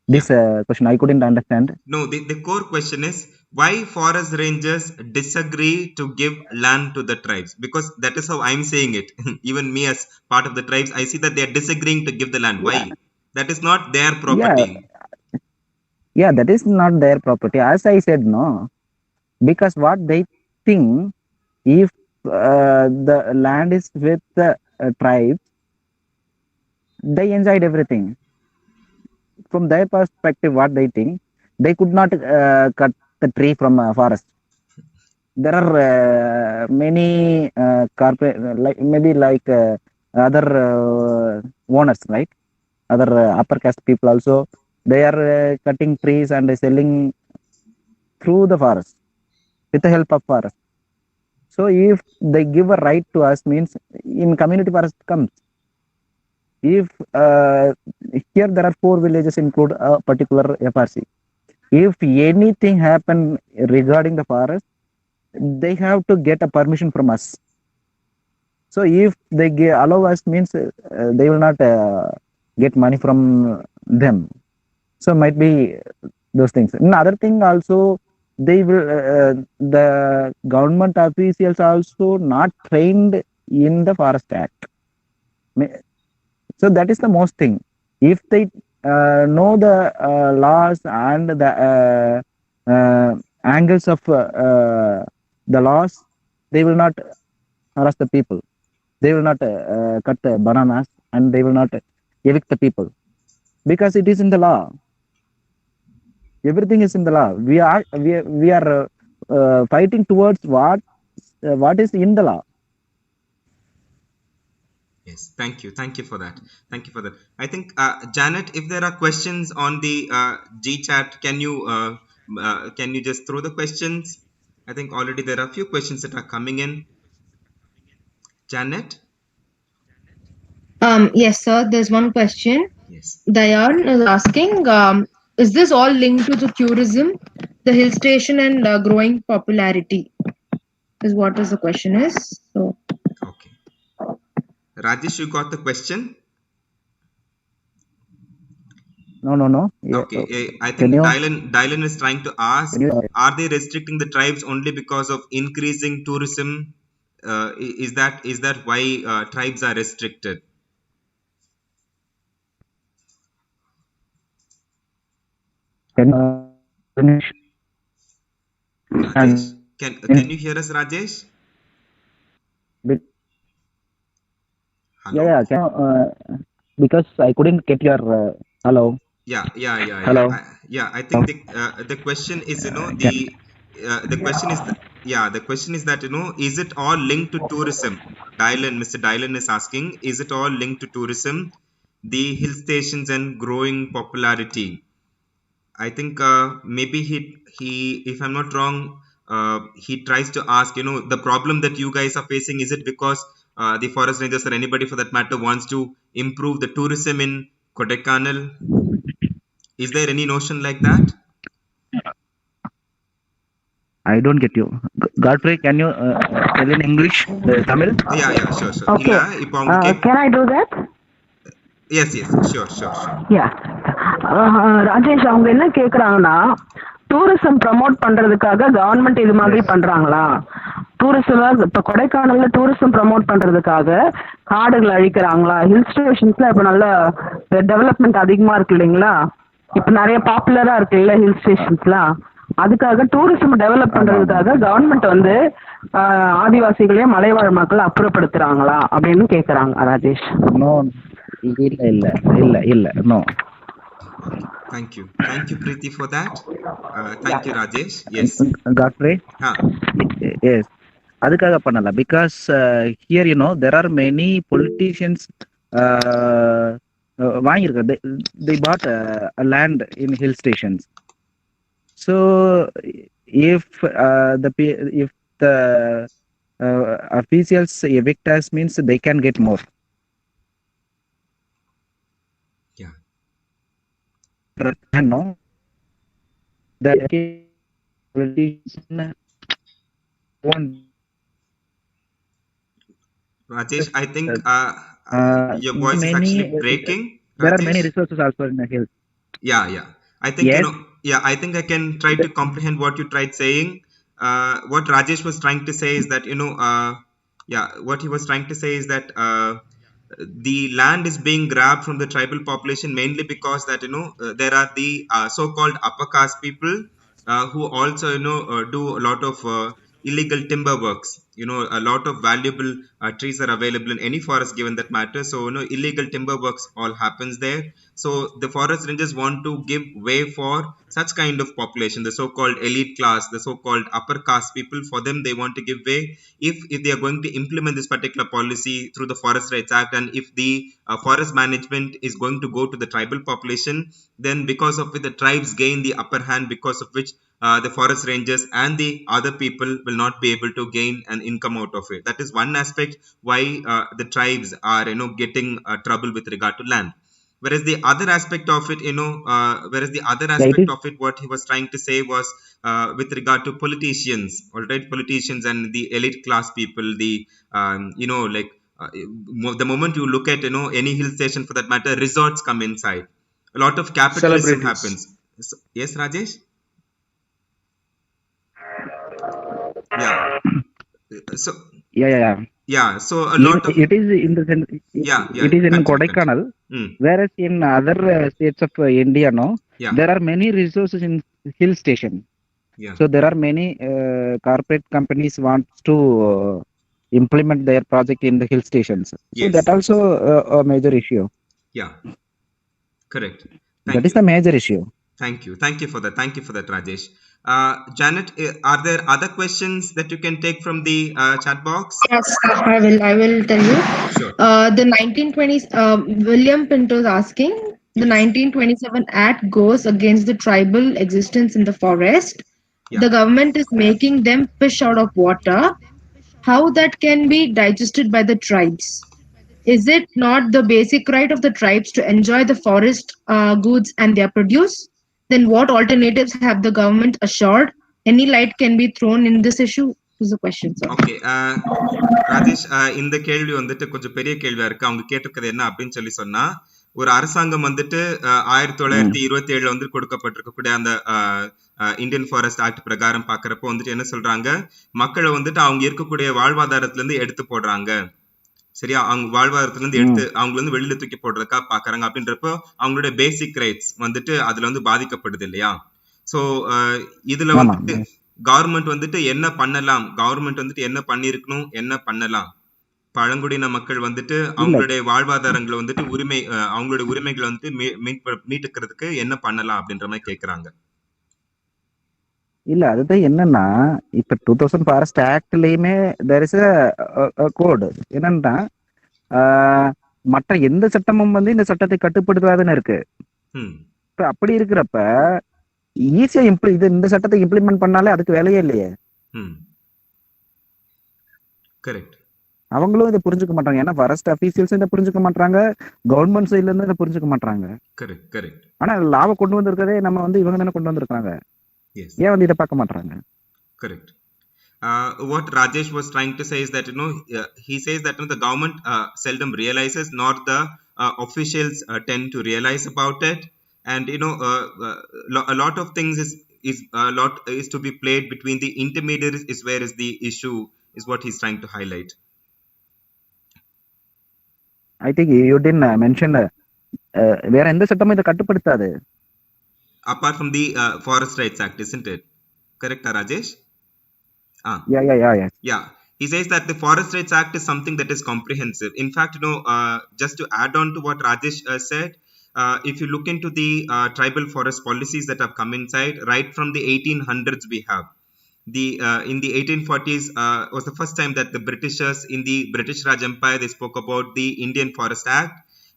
This question I couldn't understand. No, the core question is why forest rangers disagree to give land to the tribes, because that is how I'm saying it. Even me as part of the tribes, I see that they are disagreeing to give the land. Why? That is not their property. Yeah, that is not their property. As I said, no, because what they think, if the land is with the tribes, they enjoyed everything. From their perspective, what they think, they could not cut the tree from a forest. There are many corporate, other owners, right? Other upper caste people also, they are cutting trees and selling through the forest with the help of forest. So if they give a right to us, means in community forest comes. If here there are 4 villages include a particular FRC. If anything happen regarding the forest, they have to get a permission from us. So if they allow us, means they will not get money from them. So might be those things. Another thing also, they will the government officials also not trained in the Forest Act. So that is the most thing. If they know the laws and the angles of the laws, they will not harass the people. They will not cut the bananas, and they will not evict the people, because it is in the law. Everything is in the law. We are fighting towards what is in the law. Yes, thank you for that. I think Janet, if there are questions on the G chat, can you just throw the questions? I think already there are a few questions that are coming in. Janet? Yes, sir. There's one question. Yes. Dayan is asking, is this all linked to the tourism, the hill station, and growing popularity? Is what is the question is. So. Okay. Rajesh, you got the question? No. Yeah, okay, I think Dylan is trying to ask, are they restricting the tribes only because of increasing tourism? Is that why tribes are restricted? Rajesh, can you hear us, Rajesh? Hello? Yeah. Because I couldn't get your hello. Yeah. Hello. I think the question is, the question is the question is that, is it all linked to tourism? Mr. Dylan is asking, is it all linked to tourism, the hill stations and growing popularity? I think maybe he, if I'm not wrong, he tries to ask, the problem that you guys are facing, is it because the forest rangers or anybody for that matter wants to improve the tourism in Kodaikanal? Is there any notion like that? I don't get you. Godfrey, can you tell in English, Tamil? Yeah, sure. Okay. Can I do that? Yes, sure. Yeah. Rajesh, அவங்க என்ன கேக்குறாங்கன்னா, tourism promote பண்றதுக்காக government இது மாதிரி பண்றாங்களா? Tourism இப்ப கொடைக்கானல்ல tourism promote பண்றதுக்காக காடுகள் அழிக்கிறாங்களா? ஹில் ஸ்டேஷன்ஸ்ல இப்ப நல்ல டெவலப்மெண்ட் அதிகமா இருக்கு இல்லைங்களா? இப்ப நிறைய பாப்புலரா இருக்கு இல்ல ஹில் ஸ்டேஷன்ஸ்லாம், அதுக்காக டூரிசம் டெவலப் பண்றதுக்காக கவர்மெண்ட் வந்து ஆதிவாசிகளையும் மலைவாழ் மக்கள் அப்புறப்படுத்துறாங்களா அப்படின்னு கேக்குறாங்க ராஜேஷ். இல்ல no. Thank you Preeti for that. Thank you Rajesh. Yes, Godfrey. Yes, அதுக்காக பண்ணல. Because here there are many politicians வாங்கியிருக்காங்க. They bought a land in hill stations. So if the officials evict us, means they can get more. No, the politician won't. Rajesh, I think your voice is actually breaking. There Rajesh? are many resources also in the hill. Yeah. I think yes. I think I can try to comprehend what you tried saying. What Rajesh was trying to say is that what he was trying to say is that the land is being grabbed from the tribal population mainly because that there are the so-called upper caste people who also do a lot of illegal timber works. A lot of valuable trees are available in any forest given that matter, so illegal timber works all happens there. So the forest rangers want to give way for such kind of population, the so-called elite class, the so-called upper caste people. For them, they want to give way if they are going to implement this particular policy through the Forest Rights Act, and if the forest management is going to go to the tribal population, then because of it the tribes gain the upper hand, because of which the forest rangers and the other people will not be able to gain an income out of it. That is one aspect why the tribes are getting trouble with regard to land. Whereas the other aspect of it, what he was trying to say was with regard to politicians, all right, politicians and the elite class people, the the moment you look at any hill station for that matter, resorts come inside, a lot of capitalism happens. So, yes, Rajesh? Yeah. So Yeah. Yeah, so a lot of It is in the sense, yeah, it is in continue. Kodaikanal, Mm, whereas in other states of India, no, yeah, there are many resources in hill station. yeah, So there are many corporate companies want to implement their project in the hill stations. So that yes, also a major issue. yeah, correct. That Thank is you. the major issue. Thank you. Thank you for that. Thank you for that, Rajesh. Janet, are there other questions that you can take from the chat box? Yes, I will. I will tell you. Sure. The 1920s. William Pinto is asking. The Yes. 1927 Act goes against the tribal existence in the forest. Yeah. The government is making them fish out of water. How that can be digested by the tribes? Is it not the basic right of the tribes to enjoy the forest goods and their produce? Then what alternatives have the government assured? Any light can be thrown in this issue? Is the question, sir. Okay Rajesh, இந்த கேள்வி வந்துட்டு கொஞ்சம் பெரிய கேள்வியா இருக்கு. அவங்க கேட்டிருக்கிறது என்ன அப்படின்னு சொன்னா, ஒரு அரசாங்கம் வந்துட்டு 1927 வந்து கொடுக்கப்பட்டிருக்கக்கூடிய அந்த இந்தியன் ஃபாரஸ்ட் ஆக்ட் பிரகாரம் பாக்குறப்போ வந்துட்டு என்ன சொல்றாங்க, மக்களை வந்துட்டு அவங்க இருக்கக்கூடிய வாழ்வாதாரத்துல இருந்து எடுத்து போடுறாங்க. சரியா, அவங்க வாழ்வாதாரத்துல இருந்து எடுத்து அவங்க வந்து வெளியில தூக்கி போடுறதுக்கா பாக்குறாங்க. அப்படின்றப்போ அவங்களுடைய பேசிக் ரைட்ஸ் வந்துட்டு அதுல வந்து பாதிக்கப்படுது இல்லையா? சோ இதுல வந்துட்டு கவர்மெண்ட் வந்துட்டு என்ன பண்ணலாம், கவர்மெண்ட் வந்துட்டு என்ன பண்ணிருக்கணும், என்ன பண்ணலாம், பழங்குடியின மக்கள் வந்துட்டு அவங்களுடைய வாழ்வாதாரங்களை வந்துட்டு அவங்களுடைய உரிமைகளை வந்துட்டு மீட்டுக்கிறதுக்கு என்ன பண்ணலாம் அப்படின்ற மாதிரி கேக்குறாங்க. இல்ல அதுதான் என்னன்னா, இப்ப 2000 ஃபாரஸ்ட் ஆக்ட்லயுமே தேர் இஸ் கோடு என்னன்னா, மற்ற எந்த சட்டமும் வந்து இந்த சட்டத்தை கட்டுப்படுத்தாதுன்னு இருக்கு. இப்ப அப்படி இருக்கிறப்ப ஈஸியா இந்த சட்டத்தை இம்ப்ளிமெண்ட் பண்ணாலே அதுக்கு வேலையே இல்லையே. கரெக்ட். அவங்களும் இதை புரிஞ்சுக்க மாட்டாங்க. ஏன்னா ஃபாரஸ்ட் அபிஷியல்ஸ் இதை புரிஞ்சுக்க மாட்டாங்க, கவர்மெண்ட் சைட்ல இருந்து இதை புரிஞ்சுக்க மாட்டாங்க. Correct correct. ஆனா லாவை கொண்டு வந்திருக்கதே நம்ம வந்து இவங்க தானே கொண்டு வந்திருக்காங்க. ஏன் வந்து இதை பார்க்க மாட்டாங்க? Correct. What Rajesh was trying to say is that he says that the government seldom realizes, nor the officials tend to realize about it, and a lot of things is to be played between the intermediaries is where is the issue is what he's trying to highlight. I think you didn't mention வேற எந்த சட்டமும் இதை கட்டுப்படுத்தாது apart from the Forest Rights Act, isn't it? Correct, Rajesh? Yeah. He says that the Forest Rights Act is something that is comprehensive. In fact, just to add on to what Rajesh said, if you look into the tribal forest policies that have come inside, right from the 1800s we have. In the 1840s was the first time that the Britishers in the British Raj Empire, they spoke about the Indian Forest Act.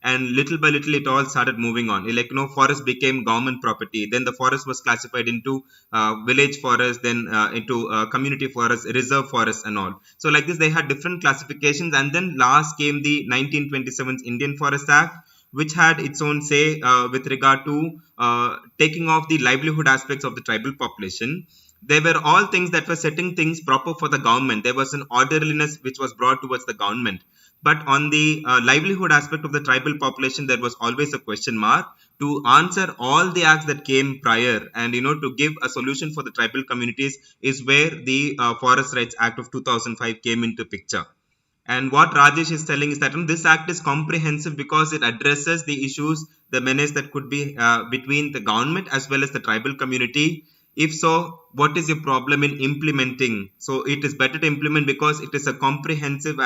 And little by little, it all started moving on. Like, forest became government property. Then the forest was classified into village forest, then into community forest, reserve forest and all. So like this, they had different classifications. And then last came the 1927 Indian Forest Act, which had its own say with regard to taking off the livelihood aspects of the tribal population. They were all things that were setting things proper for the government. There was an orderliness which was brought towards the government. But on the livelihood aspect of the tribal population, there was always a question mark to answer all the acts that came prior, and to give a solution for the tribal communities is where the Forest Rights Act of 2005 came into picture. And what Rajesh is telling is that this act is comprehensive because it addresses the issues, the menace that could be between the government as well as the tribal community. If so, what is your problem in implementing? So it is better to implement because it is a comprehensive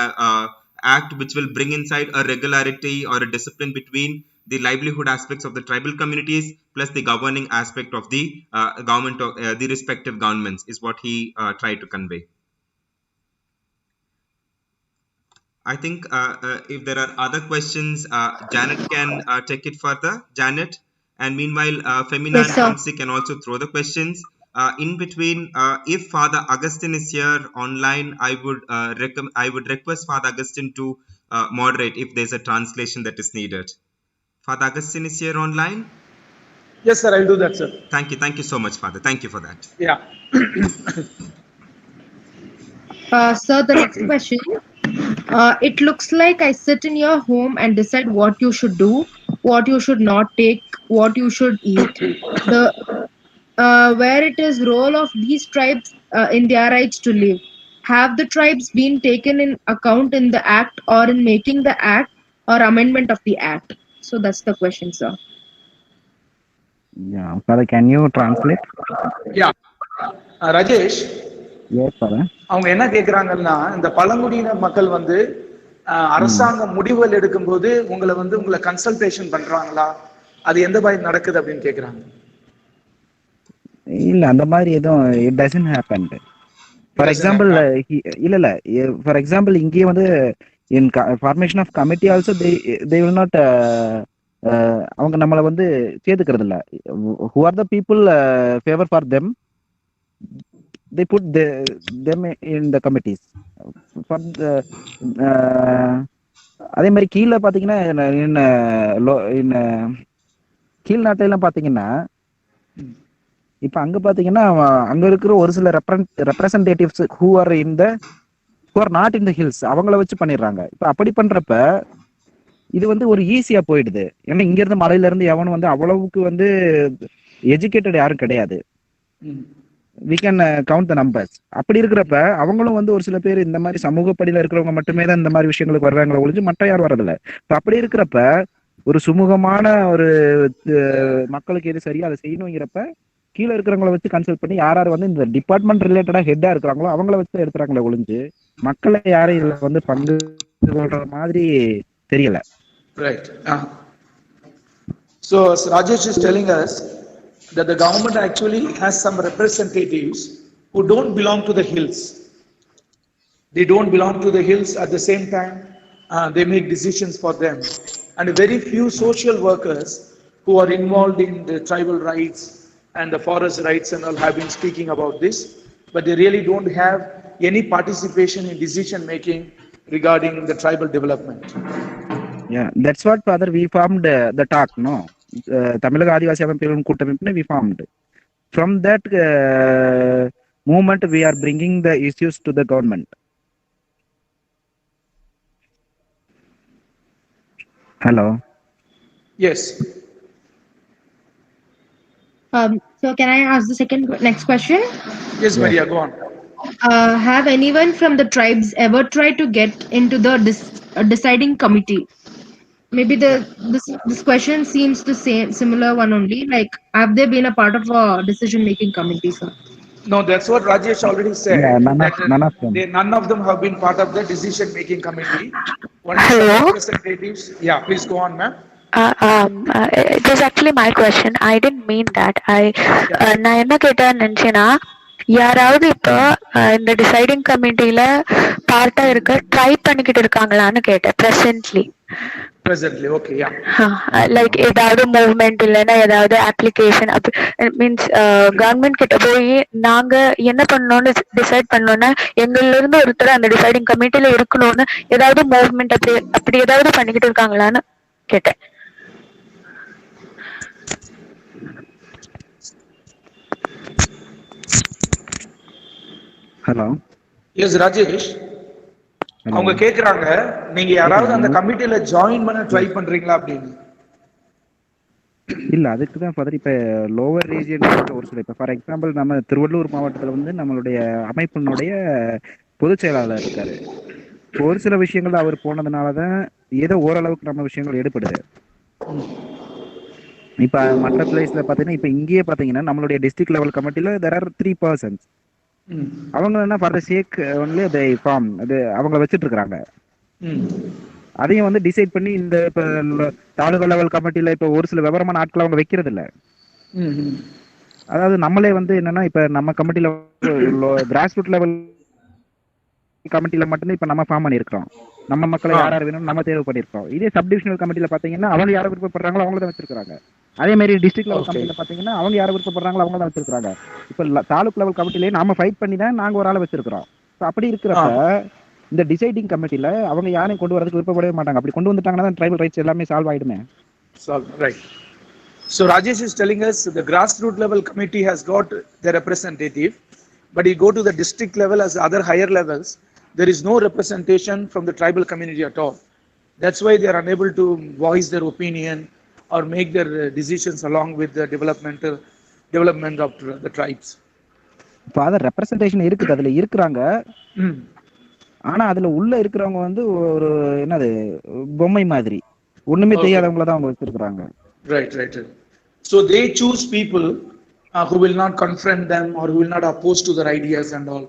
act which will bring inside a regularity or a discipline between the livelihood aspects of the tribal communities plus the governing aspect of the government of the respective governments is what he tried to convey. I think if there are other questions, Janet can take it further. Janet, and meanwhile Femina and Kamsi can also throw the questions. In between, if Father Augustine is here online, I would request Father Augustine to moderate if there's a translation that is needed. Father Augustine is here online? Yes, sir, I'll do that, sir. Thank you so much, Father. Thank you for that. Yeah. Sir, the next question. It looks like I sit in your home and decide what you should do, what you should not take, what you should eat. Where it is role of these tribes in their rights to live. have the tribes been taken in account in the act or in making the act or amendment of the act? So that's the question, sir. Yeah, Father, can you translate? Yeah. Rajesh, Yes, Father. அவங்க என்ன கேக்குறாங்கன்னா, இந்த பழங்குடியின மக்கள் வந்து அரசாங்க முடிவுகள் எடுக்கும்போது உங்களை கன்சல்டேஷன் பண்றாங்களா, அது எந்த மாதிரி நடக்குது அப்படின்னு கேக்குறாங்க. இல்ல அந்த மாதிரி எதுவும் it doesn't happen. For example, இல்ல for example இங்கே வந்து in formation of committee also they will not அவங்க நம்மளை வந்து சேர்த்துக்கிறது இல்ல. who are the people favor for them, they put them in the committees for the அதே மாதிரி கீழே பாத்தீங்கன்னா கீழ் நாட்டிலாம் பாத்தீங்கன்னா இப்ப அங்க பாத்தீங்கன்னா அங்க இருக்கிற ஒரு சில representatives who are not in the hills அவங்கள வச்சு பண்ணிடுறாங்க. இப்ப அப்படி பண்றப்ப இது வந்து ஒரு ஈஸியா போயிடுது. ஏன்னா இங்க இருந்து மலையில இருந்து எவனும் வந்து அவ்வளவுக்கு வந்து எஜுகேட்டட் யாரும் கிடையாது. we can count the numbers. அப்படி இருக்கிறப்ப அவங்களும் வந்து ஒரு சில பேர் இந்த மாதிரி சமூக படியில இருக்கிறவங்க மட்டுமே தான் இந்த மாதிரி விஷயங்களுக்கு வர்றாங்களே ஒழிஞ்சு மற்ற யாரும் வர்றதில்ல. இப்ப அப்படி இருக்கிறப்ப ஒரு சுமூகமான ஒரு மக்களுக்கு எது சரியா அதை செய்யணுங்கிறப்ப கீழே இருக்கிறவங்கள வச்சு கன்சல்ட் பண்ணி யார் வந்து இந்த டிபார்ட்மெண்ட் ரிலேட்டடா ஹெட்டா இருக்கிறாங்களோ அவங்கள வச்சு எடுத்துறாங்களே ஒழிஞ்சு மக்களை யாரும் இதுல வந்து பங்கு கொள்ற மாதிரி தெரியல. Right. So Rajesh is telling us that the government actually has some representatives who don't belong to the hills. They don't belong to the hills. At the same time, they make decisions for them. And very few social workers who are involved in the tribal rights and the forest rights and all have been speaking about this, but they really don't have any participation in decision making regarding the tribal development. Yeah, that's what Father we formed the talk, no? Tamil Adivasi Amapilum Kuttamipne we formed. From that movement we are bringing the issues to the government. Hello. Yes. So can I ask the next question? Yes, Maria, go on. Have anyone from the tribes ever tried to get into the deciding committee? Maybe this question seems to say similar one only. Like, have they been a part of a decision-making committee, sir? No, that's what Rajesh already said. Yeah, none of them. None of them have been part of the decision-making committee. Only some representatives. Yeah, please go on, ma'am. It was actually my question. I didn't mean that. நான் என்ன கேட்டேன்னு நினைச்சேன்னா, யாராவது இப்போ இந்த deciding கமிட்டில பார்ட்டா இருக்க try பண்ணிக்கிட்டு இருக்காங்களான்னு கேட்டேன். Presently, okay, yeah. லைக் ஏதாவது மூவ்மெண்ட் இல்லைன்னா ஏதாவது அப்ளிகேஷன் மீன்ஸ் கவர்மெண்ட் கிட்ட போய் நாங்க என்ன பண்ணணும்னு டிசைட் பண்ணோம்னா எங்கள்ல இருந்து ஒருத்தர் அந்த டிசைடிங் கமிட்டில இருக்கணும்னு ஏதாவது மூவ்மெண்ட் அப்படி ஏதாவது பண்ணிக்கிட்டு இருக்காங்களான்னு கேட்டேன். ஹலோ. எஸ் ராஜேஷ், அவங்க கேக்குறாங்க நீங்க யாராவது அந்த கமிட்டில ஜாயின் பண்ண ட்ரை பண்றீங்களா அப்படின்னு. இல்ல அதுக்கு தான் ஃபாதர் இப்ப லோவர் ரீஜியன் ஒரு சில இப்ப ஃபார் எக்ஸாம்பிள் நம்ம திருவள்ளூர் மாவட்டத்துல வந்து நம்மளுடைய அமைப்பினுடைய பொதுச் செயலாளர் இருக்காரு. ஒரு சில விஷயங்கள் அவர் போனதுனாலதான் ஏதோ ஓரளவுக்கு நம்ம விஷயங்கள் எடுப்படுது. இப்ப மற்ற பிளேஸ்ல பாத்தீங்கன்னா இப்ப இங்கேயே பாத்தீங்கன்னா நம்மளுடைய டிஸ்ட்ரிக்ட் லெவல் கமிட்டில there are 3 persons. அவங்க என்ன for the sake only they form அது அவங்க வச்சிட்டு இருக்காங்க. அதையும் வந்து டிசைட் பண்ணி இந்த இப்ப தாலுகா லெவல் கமிட்டில இப்ப ஒரு சில விவரமான ஆட்கள் அவங்க வைக்கிறது இல்ல. அதாவது நம்மளே வந்து என்னன்னா இப்ப நம்ம கமிட்டில கிராஸ் ரூட் லெவல் கமிட்டில மட்டும் இப்ப நம்ம ஃபார்ம் பண்ணிருக்கோம். நம்ம மக்களை யாராரு வேணும் நம்ம தேர்வு பண்ணிருக்கோம். இதே சப்டிவிஷனல் கமிட்டில பாத்தீங்கன்னா அவங்க யாரை விருப்பப்படுறாங்களோ அவங்கள தான் வச்சிருக்காங்க. அதே மாதிரி டிஸ்ட்ரிக்ட் லெவல் கமிட்டில பாத்தீங்கன்னா அவங்க யாரை விருப்பப்படுறாங்களோ அவங்க தான் வச்சிருக்காங்க. இப்ப தாலுக் லெவல் கமிட்டிலேயே நாம ஃபைட் பண்ணி தான் நாங்க ஒரு ஆளை வச்சிருக்கிறோம். அப்படி இருக்கிறப்ப இந்த டிசைடிங் கமிட்டில அவங்க யாரையும் கொண்டு வரதுக்கு விருப்பப்படவே மாட்டாங்க. அப்படி கொண்டு வந்துட்டாங்கன்னா தான் ட்ரைபல் ரைட்ஸ் எல்லாமே solve ஆயிடுமே. Right. So Rajesh is telling us the grassroots level committee has got the representative, but you go to the district level as other higher levels, there is no representation from the tribal community at all. That's why they are unable to voice their opinion or make their decisions along with the development of the tribes. Father representation இருக்குது, அதுல இருக்கிறாங்க. ம். ஆனா அதுல உள்ள இருக்கிறவங்க வந்து ஒரு என்னது பொம்மை மாதிரி, ஒண்ணுமே Okay. தெரியாதவங்கள தான் அவங்க வச்சிருக்கிறாங்க. Right, right, right. So they choose people who will not confront them or who will not oppose to their ideas and all,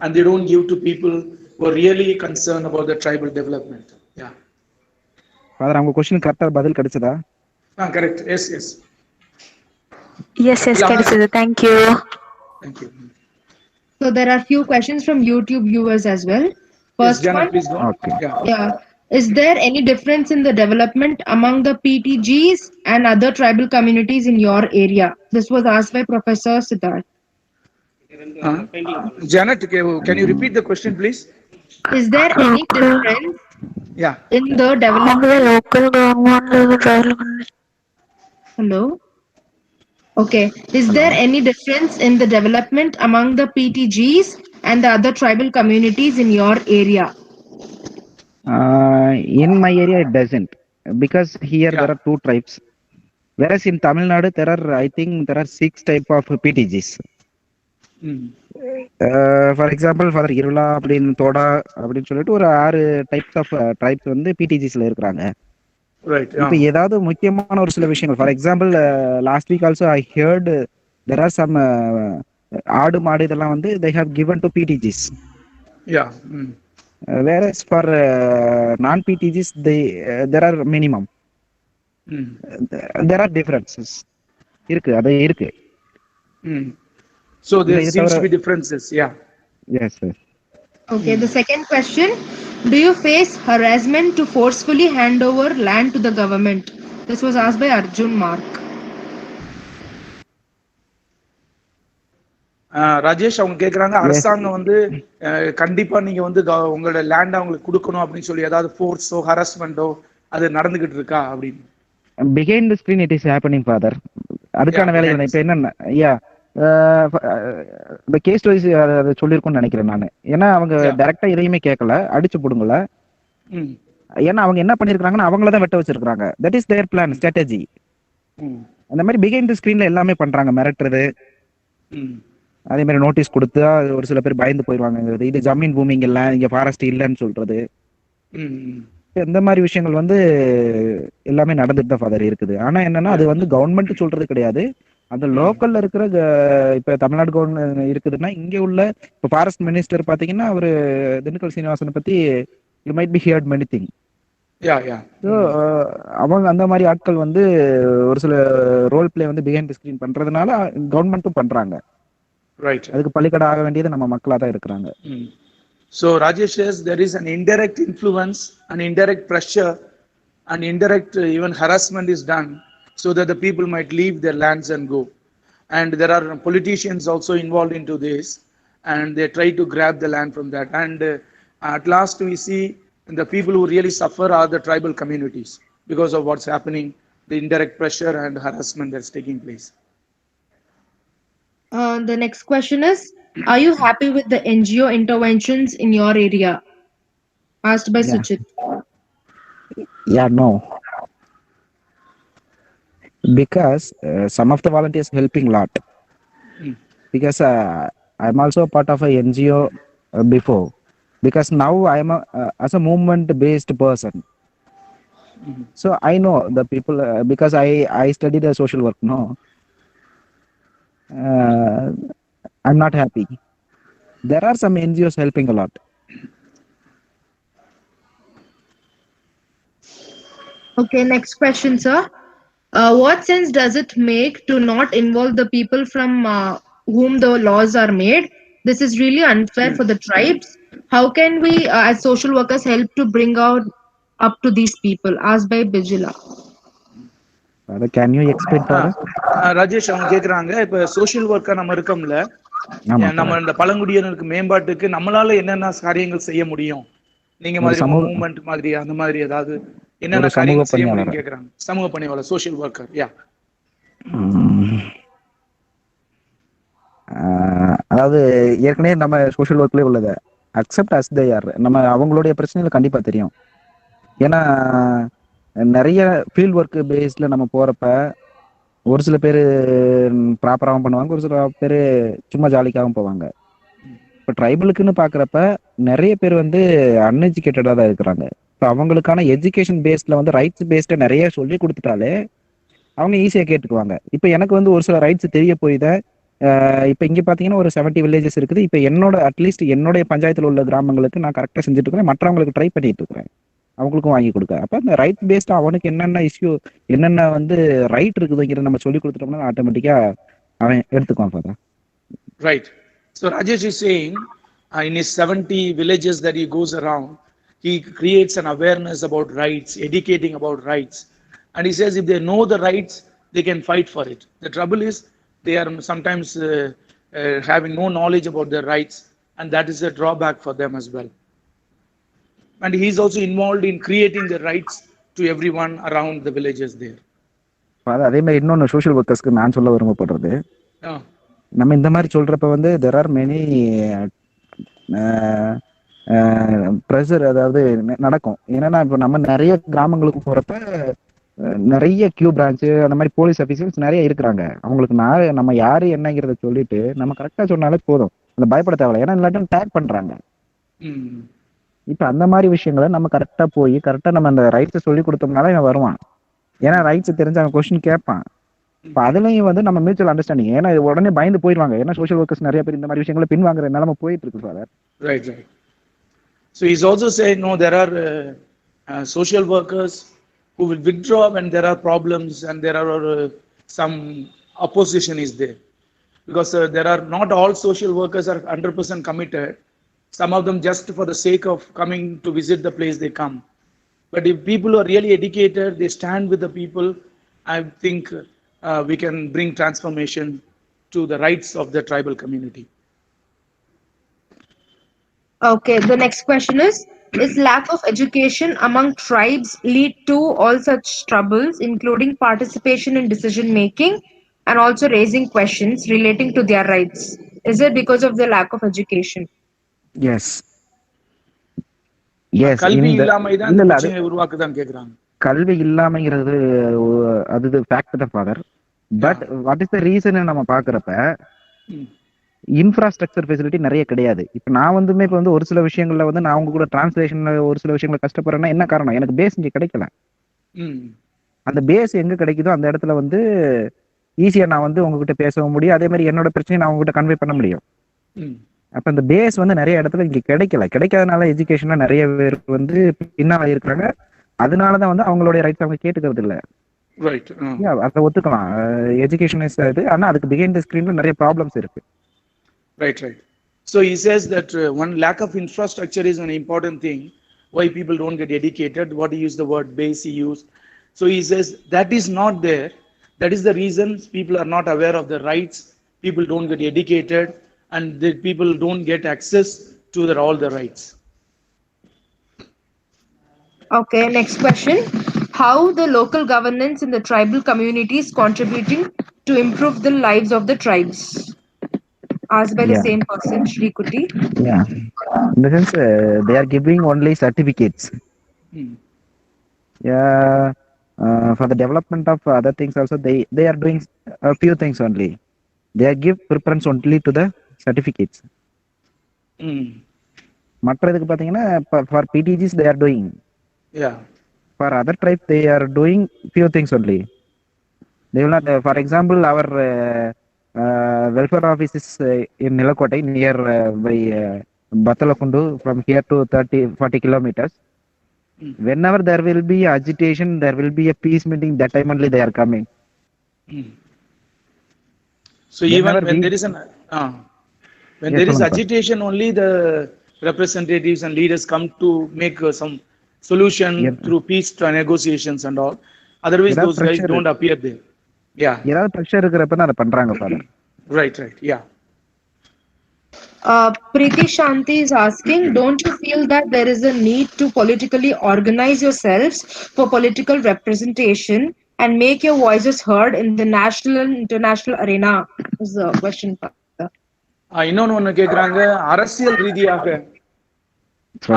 and they don't give to people who are really concerned about the tribal development. Yeah. Father அவங்க question கரெக்டா பதில் கிடைச்சதா? Correct. Yes, yes. Yes yes Yeah. கிடைச்சது. Thank you. Thank you. So there are few questions from YouTube viewers as well. Yes, First Janet, one, please go. Okay. Yeah. yeah, is there any difference in the development among the PTGs and other tribal communities in your area? This was asked by Professor Siddharth. Janet, can you repeat the question, please? Is there any difference Yeah. in the development? அவங்க local government tribal Hello. Okay. Is there any difference in the development among the PTGs and the other tribal communities in your area? In my area it doesn't, because here Yeah. there are 2 tribes, whereas in Tamil Nadu there are, I think there are 6 type of PTGs. Mm. For example, for Irula அப்படின்னு தோடா அப்படின்னு சொல்லிட்டு ஒரு 6 types of tribes வந்து பிடிஜிஸ்ல இருக்கிறாங்க. Right. இப்போ Yeah. ஏதாவது முக்கியமான ஒரு சில விஷயங்கள், for example last week also I heard there are some ஆடு மாடு இதெல்லாம் வந்து they have given to PTGs, Yeah. Mm. whereas for non PTGs there are minimum, Mm. there are differences இருக்கு, அது இருக்கு. Mm. So there இது seems to தவிர- be differences. Yeah. Yes sir. Okay, the second question, do you face harassment to forcefully hand over land to the government? This was asked by Arjun Mark. Rajesh அவங்க கேக்குறாங்க, அரசாங்கம் வந்து கண்டிப்பா நீங்க வந்து உங்களோட லேண்ட் அவங்களுக்கு கொடுக்கணும் அப்படின்னு சொல்லி ஏதாவது ஃபோர்ஸோ ஹராஸ்மெண்டோ அது நடந்துகிட்டு இருக்கா அப்படின்னு. Behind the screen it is happening, father. அதுக்கான Yeah, வேலை behind இப்ப என்னன்னா இந்த கேஸ் ஸ்டோரிஸ் அதை சொல்லியிருக்கும்னு நினைக்கிறேன் நான். ஏன்னா அவங்க Yeah. டைரக்டா எதையுமே கேட்கல, அடிச்சு போடுங்கல. ம். ஏன்னா அவங்க என்ன பண்ணிருக்காங்கன்னா அவங்கள தான் வெட்ட வச்சிருக்காங்க. That is their plan, strategy. ம். அந்த மாதிரி பிஹைண்ட் தி ஸ்கிரீன்ல எல்லாமே பண்றாங்க, மிரட்டுறது, ம். அதே மாதிரி நோட்டீஸ் கொடுத்தா ஒரு சில பேர் பயந்து போயிடுவாங்க. இது ஜமீன் பூமிங்க இல்ல, இங்க ஃபாரஸ்ட் இல்லைன்னு சொல்றது, ம். ம். இந்த மாதிரி விஷயங்கள் வந்து எல்லாமே நடந்துட்டு தான் ஃபாதர் இருக்குது. ஆனா என்னன்னா அது வந்து கவர்மெண்ட் சொல்றது கிடையாது, அந்த லோக்கல்ல இருக்கிற இப்ப தமிழ்நாடு கவர்மெண்ட் இருக்குதுன்னா இங்க உள்ள இப்ப ஃபாரஸ்ட் மினிஸ்டர் பாத்தீங்கன்னா அவரு திண்டுக்கல் சீனிவாசனை பத்தி you might be heard many thing. Yeah, yeah. So அவங்க அந்த மாதிரி ஆட்கள் வந்து ஒரு சில ரோல் பிளே வந்து பிஹைண்ட் தி ஸ்கிரீன் பண்றதுனால கவர்மெண்ட்டும் பண்றாங்க. Right. அதுக்கு பள்ளிக்கடை ஆக வேண்டியது நம்ம மக்களா தான் இருக்கிறாங்க. Mm. So Rajesh says there is an indirect influence, an indirect pressure, an indirect even harassment is done so that the people might leave their lands and go. And there are politicians also involved into this, and they try to grab the land from that. And at last we see the people who really suffer are the tribal communities because of what's happening, the indirect pressure and harassment that's taking place. The next question is, are you happy with the NGO interventions in your area? Asked by Yeah. Suchit. Yeah, no. Because some of the volunteers helping a lot. Mm. Because I'm also a part of a NGO before. Because now I am as a movement-based person. Mhm. So I know the people because I studied a social work. No, I'm not happy. There are some NGOs helping a lot. Okay, next question, sir. What sense does it make to not involve the people from whom the laws are made? This is really unfair for the tribes. How can we, as social workers, help to bring out up to these people? Asked by Bijila. Father, can you explain for us? Rajesh அவங்க கேக்குறாங்க, இப்ப social ஒர்க்கா நம்ம இருக்கோம்ல, ஆமா, நம்ம இந்த பழங்குடியினருக்கு மேம்பாட்டுக்கு நம்மளால என்னென்ன காரியங்கள் செய்ய முடியும், நீங்க மாதிரி மூவ்மெண்ட் மாதிரி அந்த மாதிரி ஏதாவது என்னென்ன காரியங்கள் செய்ய முடியும் கேக்குறாங்க. சமூக பணியாளர், சோஷியல் ஒர்க்கர். யா, அதாவது ஏற்கனவே நம்ம சோஷியல் ஒர்க்லேயே உள்ளது அக்செப்ட் அஸ் தே ஆர். நம்ம அவங்களுடைய பிரச்சனைகள் கண்டிப்பா தெரியும். ஏன்னா நிறைய ஃபீல்ட் ஒர்க் பேஸ்ல நம்ம போறப்ப ஒரு சில பேர் ப்ராப்பராகவும் பண்ணுவாங்க, ஒரு சில பேர் சும்மா ஜாலிக்காகவும் போவாங்க. இப்போ ட்ரைபலுக்குன்னு பார்க்குறப்ப நிறைய பேர் வந்து அன்எஜுகேட்டடாக தான் இருக்கிறாங்க. இப்போ அவங்களுக்கான எஜுகேஷன் பேஸ்டில் வந்து ரைட்ஸ் பேஸ்டை நிறைய சொல்லி கொடுத்துட்டாலே அவங்க ஈஸியாக கேட்டுக்குவாங்க. இப்போ எனக்கு வந்து ஒரு சில ரைட்ஸ் தெரிய போய் தான் இப்போ இங்கே பார்த்தீங்கன்னா ஒரு 70 வில்லேஜஸ் இருக்குது. இப்போ என்னோட அட்லீஸ்ட் என்னுடைய பஞ்சாயத்தில் உள்ள கிராமங்களுக்கு நான் கரெக்டாக செஞ்சுட்டு இருக்கிறேன், மற்றவங்களுக்கு ட்ரை பண்ணிட்டு இருக்கிறேன், அவங்களுக்கும் வாங்கி கொடுக்க. அப்போ அந்த ரைட் பேஸ்டாக அவனுக்கு என்னென்ன இஷ்யூ என்னென்ன வந்து ரைட் இருக்குதுங்கிறத நம்ம சொல்லி கொடுத்துட்டோம்னா ஆட்டோமேட்டிக்காக அவன் எடுத்துக்குவான். Father. Right. So Rajesh is saying in his 70 villages that he goes around, he creates an awareness about rights, educating about rights. And he says if they know the rights, they can fight for it. The trouble is they are sometimes having no knowledge about their rights, and that is a drawback for them as well. And he is also involved in creating the rights to everyone around the villages there. அதே மாதிரி இன்னொன்று social ஒர்க்கர்ஸ்க்கு நான் சொல்ல விரும்பப்படுறது, நம்ம இந்த மாதிரி சொல்றப்ப வந்து தெர் ஆர் மெனி ப்ரெஷர், அதாவது நடக்கும். ஏன்னா இப்போ நம்ம நிறைய கிராமங்களுக்கு போறப்ப நிறைய கியூ பிரான்ச்சு அந்த மாதிரி போலீஸ் ஆஃபீஸர்ஸ் நிறைய இருக்கிறாங்க. அவங்களுக்கு நம்ம யாரு என்னங்கிறத சொல்லிட்டு நம்ம கரெக்டா சொன்னாலே போதும், அந்த பயப்பட தேவையில்ல. ஏன்னா இல்லாட்டும் டேக் பண்றாங்க. இப்ப அந்த மாதிரி விஷயங்களை நம்ம கரெக்டா போய் கரெக்டா நம்ம அந்த ரைட்ஸை சொல்லி கொடுத்தோம்னால இவன் வருவான். ஏன்னா ரைட்ஸ் தெரிஞ்ச அவன் கொஸ்டின் கேட்பான். இப்போ அதுலயும் வந்து நம்ம மியூச்சுவல் அண்டர்ஸ்டாண்டிங், ஏன்னா உடனே பயந்து போயிடுவாங்க. ஏன்னா சோஷியல் ஒர்க்கர்ஸ் நிறைய பேர் இந்த மாதிரி விஷயங்களை பின்வாங்குற நிலைமை போயிட்டு இருக்கு father. Right, right. So he's also saying no, there are social workers who will withdraw when there are problems and there are some opposition is there, because there are not all social workers are 100% committed. Some of them just for the sake of coming to visit the place they come. But if people are really educated, they stand with the people, I think we can bring transformation to the rights of the tribal community. Okay, the next question is lack of education among tribes lead to all such troubles, including participation in decision making and also raising questions relating to their rights? Is it because of the lack of education? Yes. Yes. கல்வி இல்லாமை தான் இந்த பிரச்சனையை உருவாக்குதான் கேக்குறாங்க. கல்வி இல்லாமைங்கிறது அது fact தான் father. But what is the reason நம்ம பாக்குறப்ப இன்ஃப்ராஸ்ட்ரக்சர் ஃபெசிலிட்டி நிறைய கிடையாது. இப்போ நான் வந்துமே இப்போ வந்து ஒரு சில விஷயங்கள்ல வந்து நான் அவங்க கூட டிரான்ஸ்லேஷன்ல ஒரு சில விஷயங்களை கஷ்டப்படுறேன்னா என்ன காரணம், எனக்கு பேஸ் இங்கே கிடைக்கல. அந்த பேஸ் எங்க கிடைக்குதோ அந்த இடத்துல வந்து ஈஸியா நான் வந்து உங்ககிட்ட பேசவும் முடியும், அதே மாதிரி என்னோட பிரச்சனையை நான் உங்ககிட்ட கன்வே பண்ண முடியும். அப்ப அந்த பேஸ் வந்து நிறைய இடத்துல இங்க கிடைக்காதனால எஜுகேஷன்ல நிறைய பேர் வந்து பின்னால இருக்கிறாங்க. அதனாலதான் வந்து அவங்களுடைய ரைட்ஸ் அவங்க கேட்டுக்கிறது இல்ல. அதை ஒத்துக்கலாம், எஜுகேஷன் இஸ் இது. ஆனா அதுக்கு பிஹைண்ட் தி ஸ்கிரீன்ல நிறைய ப்ராப்ளம்ஸ் இருக்கு. Right. So he says that one lack of infrastructure is an important thing why people don't get educated. What he used the word base he used. So he says that is not there. That is the reason people are not aware of the rights. People don't get educated, and the people don't get access to all the rights. Okay, next question. How the local governance in the tribal communities contributing to improve the lives of the tribes? Asked by the same person, Shri Kuti. Yeah. In the sense, they are giving only certificates. Yeah. For the development of other things also, they are doing a few things only. They give preference only to the certificates. மற்றதுக்கு பாத்தீங்கன்னா for PTGs they are doing. Yeah. For other tribes they are doing few things only. They will not. For example, our welfare office is in Nilakottai near by Battalakundu, from here to 30-40 kilometers. Whenever there will be agitation, there will be a peace meeting, that time only they are coming. So even when there is there is agitation, only the representatives and leaders come to make some solution through peace negotiations and all. Otherwise those guys don't appear there. Yeah. ஏதாவது pressure இருக்கிறப்ப தான் அதை பண்றாங்க father. Right. Yeah. Preeti Shanti is asking, don't you feel that there is a need to politically organize yourselves for political representation and make your voices heard in the national and international arena? Is the question. இன்னொன்னு கேக்குறாங்க, அரசியல் ரீதியாக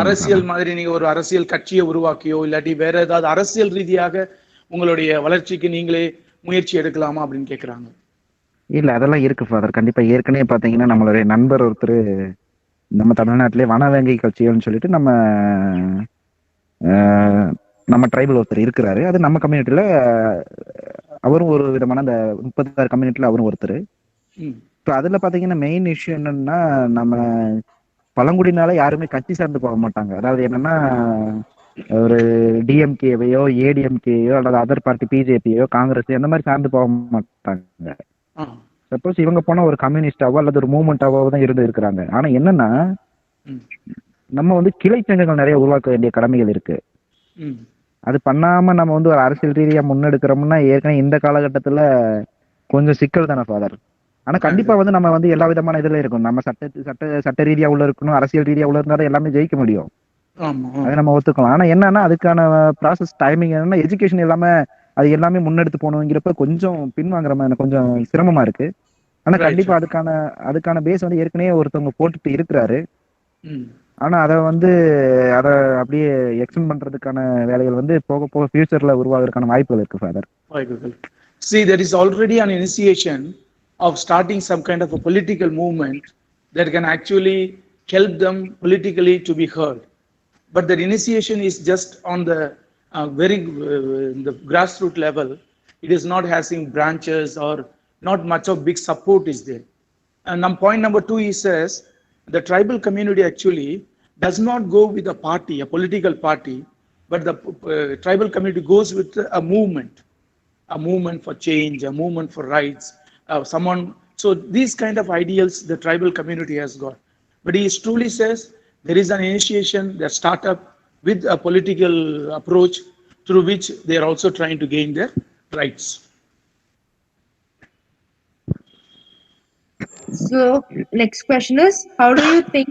அரசியல் மாதிரி நீங்க ஒரு அரசியல் கட்சியை உருவாக்கியோ இல்லாட்டி வேற ஏதாவது அரசியல் ரீதியாக உங்களுடைய வளர்ச்சிக்கு நீங்களே முயற்சி எடுக்கலாமா அப்படின்னு கேக்குறாங்க. இல்ல அதெல்லாம் இருக்கு ஃபாதர். கண்டிப்பா ஏற்கனவே பாத்தீங்கன்னா நம்மளுடைய நண்பர் ஒருத்தர் நம்ம தமிழ்நாட்டிலே வனவேங்கை கட்சிகள்னு சொல்லிட்டு நம்ம ட்ரைபல் ஒருத்தர் இருக்கிறாரு. அது நம்ம கம்யூனிட்டியில அவரும் ஒரு விதமான அந்த 36 கம்யூனிட்டியில அவரும் ஒருத்தர். இப்போ அதுல பாத்தீங்கன்னா மெயின் இஷ்யூ என்னன்னா, நம்ம பழங்குடினால யாருமே கட்சி சார்ந்து போக மாட்டாங்க. அதாவது என்னன்னா, ஒரு டிஎம்கேவையோ ஏடிஎம்கேயோ அல்லது அதர் பார்ட்டி பிஜேபியோ காங்கிரஸ் அந்த மாதிரி சார்ந்து போக மாட்டாங்க. சப்போஸ் இவங்க போன ஒரு கம்யூனிஸ்டாவோ அல்லது ஒரு மூவ்மெண்டாவோ தான் இருக்கிறாங்க. ஆனா என்னன்னா, நம்ம வந்து கிளை சங்கங்கள் நிறைய உருவாக்க வேண்டிய கடமைகள் இருக்கு. அது பண்ணாம நம்ம வந்து ஒரு அரசியல் ரீதியா முன்னெடுக்கிறோம்னா ஏற்கனவே இந்த காலகட்டத்துல கொஞ்சம் சிக்கல் தானே ஃபாதர். ஆனா கண்டிப்பா வந்து நம்ம வந்து எல்லா விதமான இதுல இருக்கும். நம்ம சட்ட ரீதியா உள்ள இருக்கணும், அரசியல் ரீதியா உள்ள இருந்தாலும் எல்லாமே ஜெயிக்க முடியும். அதை நம்ம ஒத்துக்கலாம். ஆனா என்னன்னா, அதுக்கான ப்ராசஸ் டைமிங் என்னன்னா, எஜுகேஷன் எல்லாமே அது எல்லாமே முன்னெடுத்து போகணுங்கிறப்ப கொஞ்சம் பின்வாங்குற மாதிரி கொஞ்சம் சிரமமா இருக்கு. ஆனா கண்டிப்பா அதுக்கான பேஸ் வந்து ஏற்கனவே ஒருத்தவங்க போட்டுட்டு இருக்கிறாரு. ஆனா அதை அப்படியே எக்ஸ்டெண்ட் பண்றதுக்கான வேலைகள் வந்து போக போக ஃபியூச்சர்ல உருவாகிறதுக்கான வாய்ப்புகள் இருக்கு father. See, there is already an initiation of starting some kind of a political movement that can actually help them politically to be heard. But that initiation is just on the the grassroots level. It is not having branches or not much of big support is there. And point number 2, he says the tribal community actually does not go with a party, a political party, but the tribal community goes with a movement for change, a movement for rights, someone. So these kind of ideals the tribal community has got. But he truly says there is an initiation, that startup with a political approach through which they are also trying to gain their rights. So next question is, how do you think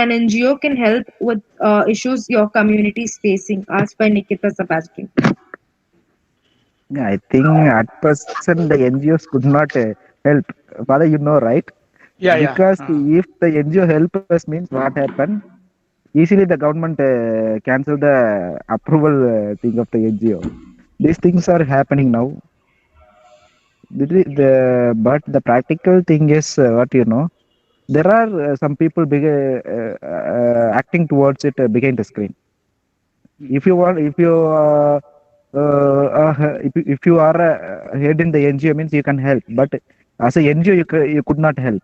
an NGO can help with issues your community is facing? Asked by Nikita Sebastian. I think at present the NGOs could not help. Father, you know, right? Because if the NGO help us means what happened? Easily the government cancel the approval thing of the NGO. These things are happening now. But the practical thing is what you know. There are some people acting towards it behind the screen. If you are a head in the NGO means you can help, but as a NGO you could not help.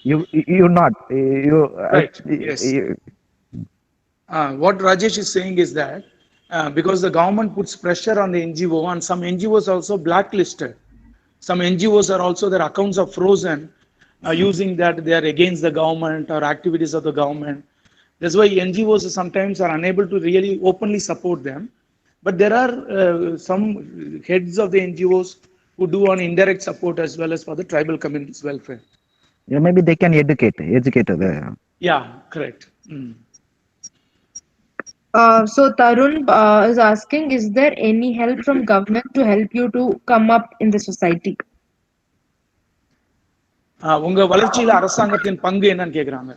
Right. Yes. What Rajesh is saying is that because the government puts pressure on the NGO, and some NGOs are also blacklisted. Some NGOs are also, their accounts are frozen, using that they are against the government or activities of the government. That's why NGOs sometimes are unable to really openly support them. But there are some heads of the NGOs who do an indirect support as well as for the tribal community's welfare. Yeah, maybe they can educate the. Yeah, correct. So Tarun is asking, is there any help from government to help you to come up in the society? உங்க வளர்ச்சியில அரசாங்கத்தின் பங்கு என்னன்னு கேக்குறாங்க.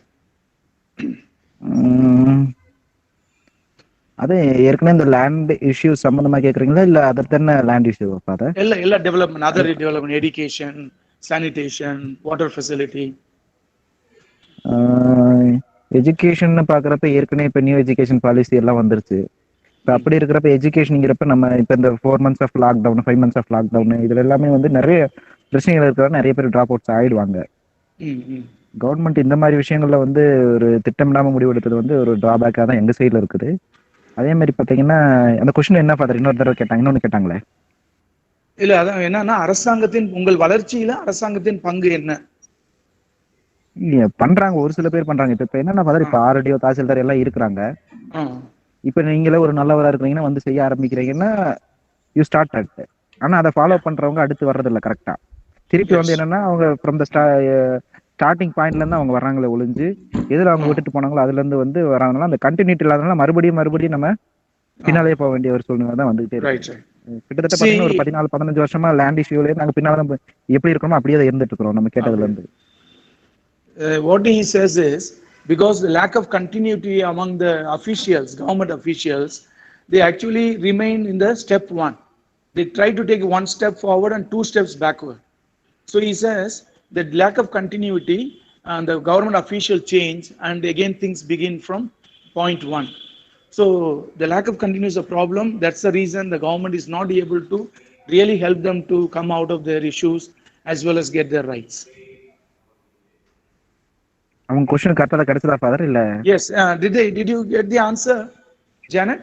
அது ஏற்கனவே இந்த land issue சம்பந்தமா கேக்குறீங்களா இல்ல அதர் தென் லேண்ட் இஷ்யூ ஃபாதர்? இல்ல development, other development, education, sanitation, water facility. Education பாக்குறப்ப ஏற்கனவே இப்ப நியூ எஜுகேஷன் பாலிசி எல்லாம் வந்துருச்சு. இப்ப அப்படி இருக்கிறப்ப எஜுகேஷன்ங்கிறப்ப நம்ம இப்ப இந்த 4 months of lockdown, 5 months of lockdown இதுல எல்லாமே வந்து நிறைய பிரச்சனைகள் இருக்கிற நிறைய பேர் டிராப் அவுட்ஸ் ஆயிடுவாங்க. கவர்மெண்ட் இந்த மாதிரி விஷயங்கள்ல வந்து ஒரு திட்டமிடாம முடிவெடுத்தது வந்து ஒரு டிராபேக்கா தான் எங்க சைட்ல இருக்குது. அதே மாதிரி பாத்தீங்கன்னா அந்த கொஸ்டின் என்ன ஃபாதர் இன்னொரு தடவை கேட்டாங்க, இன்னொன்னு கேட்டாங்களே. இல்ல அதான் என்னன்னா, அரசாங்கத்தின் உங்கள் வளர்ச்சியில அரசாங்கத்தின் பங்கு என்ன பண்றாங்க? ஒரு சில பேர் பண்றாங்க. இப்ப என்னன்னா ஃபாதர், இப்ப ஆர்டிஓ, தாசில்தார் எல்லாம் இருக்கிறாங்க. இப்ப நீங்களே ஒரு நல்லவரா இருக்கிறீங்கன்னா வந்து செய்ய ஆரம்பிக்கிறீங்கன்னா யூ ஸ்டார்ட் அட். ஆனா அதை ஃபாலோ பண்றவங்க அடுத்து வர்றது இல்ல கரெக்டா. திருப்பி வந்து என்னன்னா அவங்க ஃப்ரம் த ஸ்டார்டிங் பாயிண்ட்ல இருந்து அவங்க வர்றாங்களே ஒளிஞ்சு எதுல அவங்க விட்டுட்டு போனாங்களோ அதுல இருந்து வந்து வராங்கனால அந்த கண்டினியூட்டி இல்லாதனால மறுபடியும் நம்ம பின்னாலே போக வேண்டிய ஒரு சூழ்நிலை தான் வந்துகிட்டே இருக்கு. கிட்டத்தட்ட பாத்தீங்கன்னா ஒரு 14-15 வருஷமா லேண்ட் இஷ்யூல நாங்க பின்னால எப்படி இருக்கணுமோ அப்படியே தான் இருந்துட்டு இருக்கிறோம் நம்ம கேட்டதுல இருந்து. What he says is, because the lack of continuity among the officials, government officials, they actually remain in the step 1. They try to take one step forward and two steps backward. So he says that lack of continuity and the government official change, and again things begin from point one. So the lack of continuity is a problem. That's the reason the government is not able to really help them to come out of their issues as well as get their rights. அவங்க question கரெக்ட்டா கிடைச்சதா father இல்ல? Yes, did you get the answer, Janet?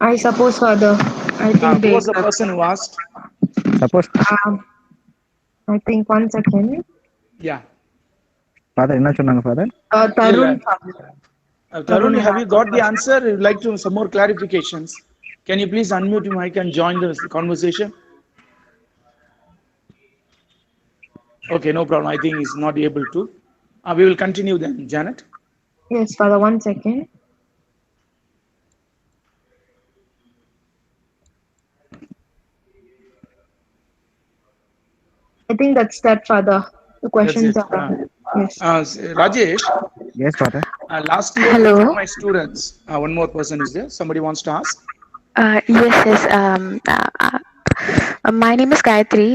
I suppose, Father. I think Who was the person who asked? Suppose I think 1 second. Yeah. Father என்ன சொன்னாங்க father? Tarun. Tarun, have you got the answer? You'd like to some more clarifications. Can you please unmute your mic and join the conversation? Okay, no problem. I think he's not able to. We will continue then, Janet. Yes, Father, 1 second. I think that's that, Father. The questions That's it. are. Yes. Rajesh, yes father. last year, Hello. one of my students, one more person is there. Somebody wants to ask. Yes. My name is Gayatri.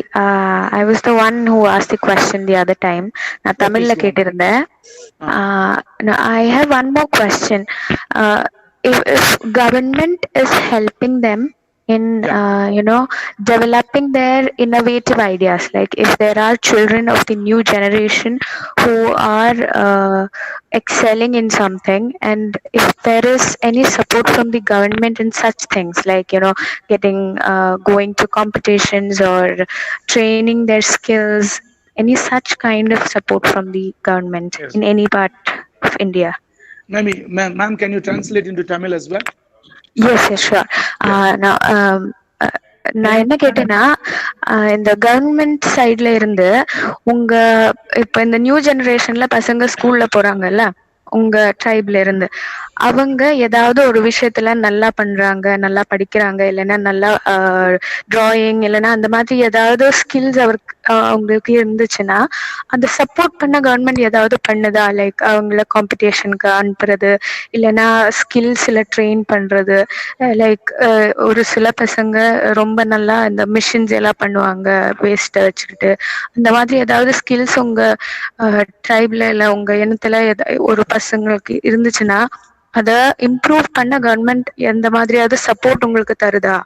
I was the one who asked the question the other time. நான் தமிழ்ல கேட்டிருந்தேன். No, I have one more question. If government is helping them in developing their innovative ideas, like if there are children of the new generation who are excelling in something, and if there is any support from the government in such things, like getting going to competitions or training their skills, any such kind of support from the government Yes. in any part of India? Maybe, ma'am, can you translate into Tamil as well? Yes, sure. நான் என்ன கேட்டேன்னா, இந்த government சைட்ல இருந்து உங்க இப்ப இந்த new ஜெனரேஷன்ல பசங்க ஸ்கூல்ல போறாங்கல்ல, உங்க ட்ரைப்ல இருந்து அவங்க ஏதாவது ஒரு விஷயத்துல நல்லா பண்றாங்க, நல்லா படிக்கிறாங்க, இல்லைன்னா நல்லா டிராயிங், இல்லைன்னா அந்த மாதிரி ஏதாவது ஸ்கில்ஸ் அவங்களுக்கு இருந்துச்சுன்னா அந்த சப்போர்ட் பண்ண கவர்மெண்ட் ஏதாவது பண்ணுதா? லைக் அவங்கள காம்படிஷனுக்கு அனுப்புறது, இல்லைன்னா ஸ்கில்ஸ்ல ட்ரெயின் பண்றது. லைக் ஒரு சில பசங்க ரொம்ப நல்லா இந்த மிஷின்ஸ் எல்லாம் பண்ணுவாங்க வேஸ்ட்டை வச்சுக்கிட்டு. அந்த மாதிரி ஏதாவது ஸ்கில்ஸ் உங்க ட்ரைப்ல இல்ல உங்க இனத்துல ஒரு பசங்களுக்கு இருந்துச்சுன்னா அத இம்ப்ரூவ் பண்ண கவர்மெண்ட் எந்த மாதிரியாவது சப்போர்ட் உங்களுக்கு தருதா?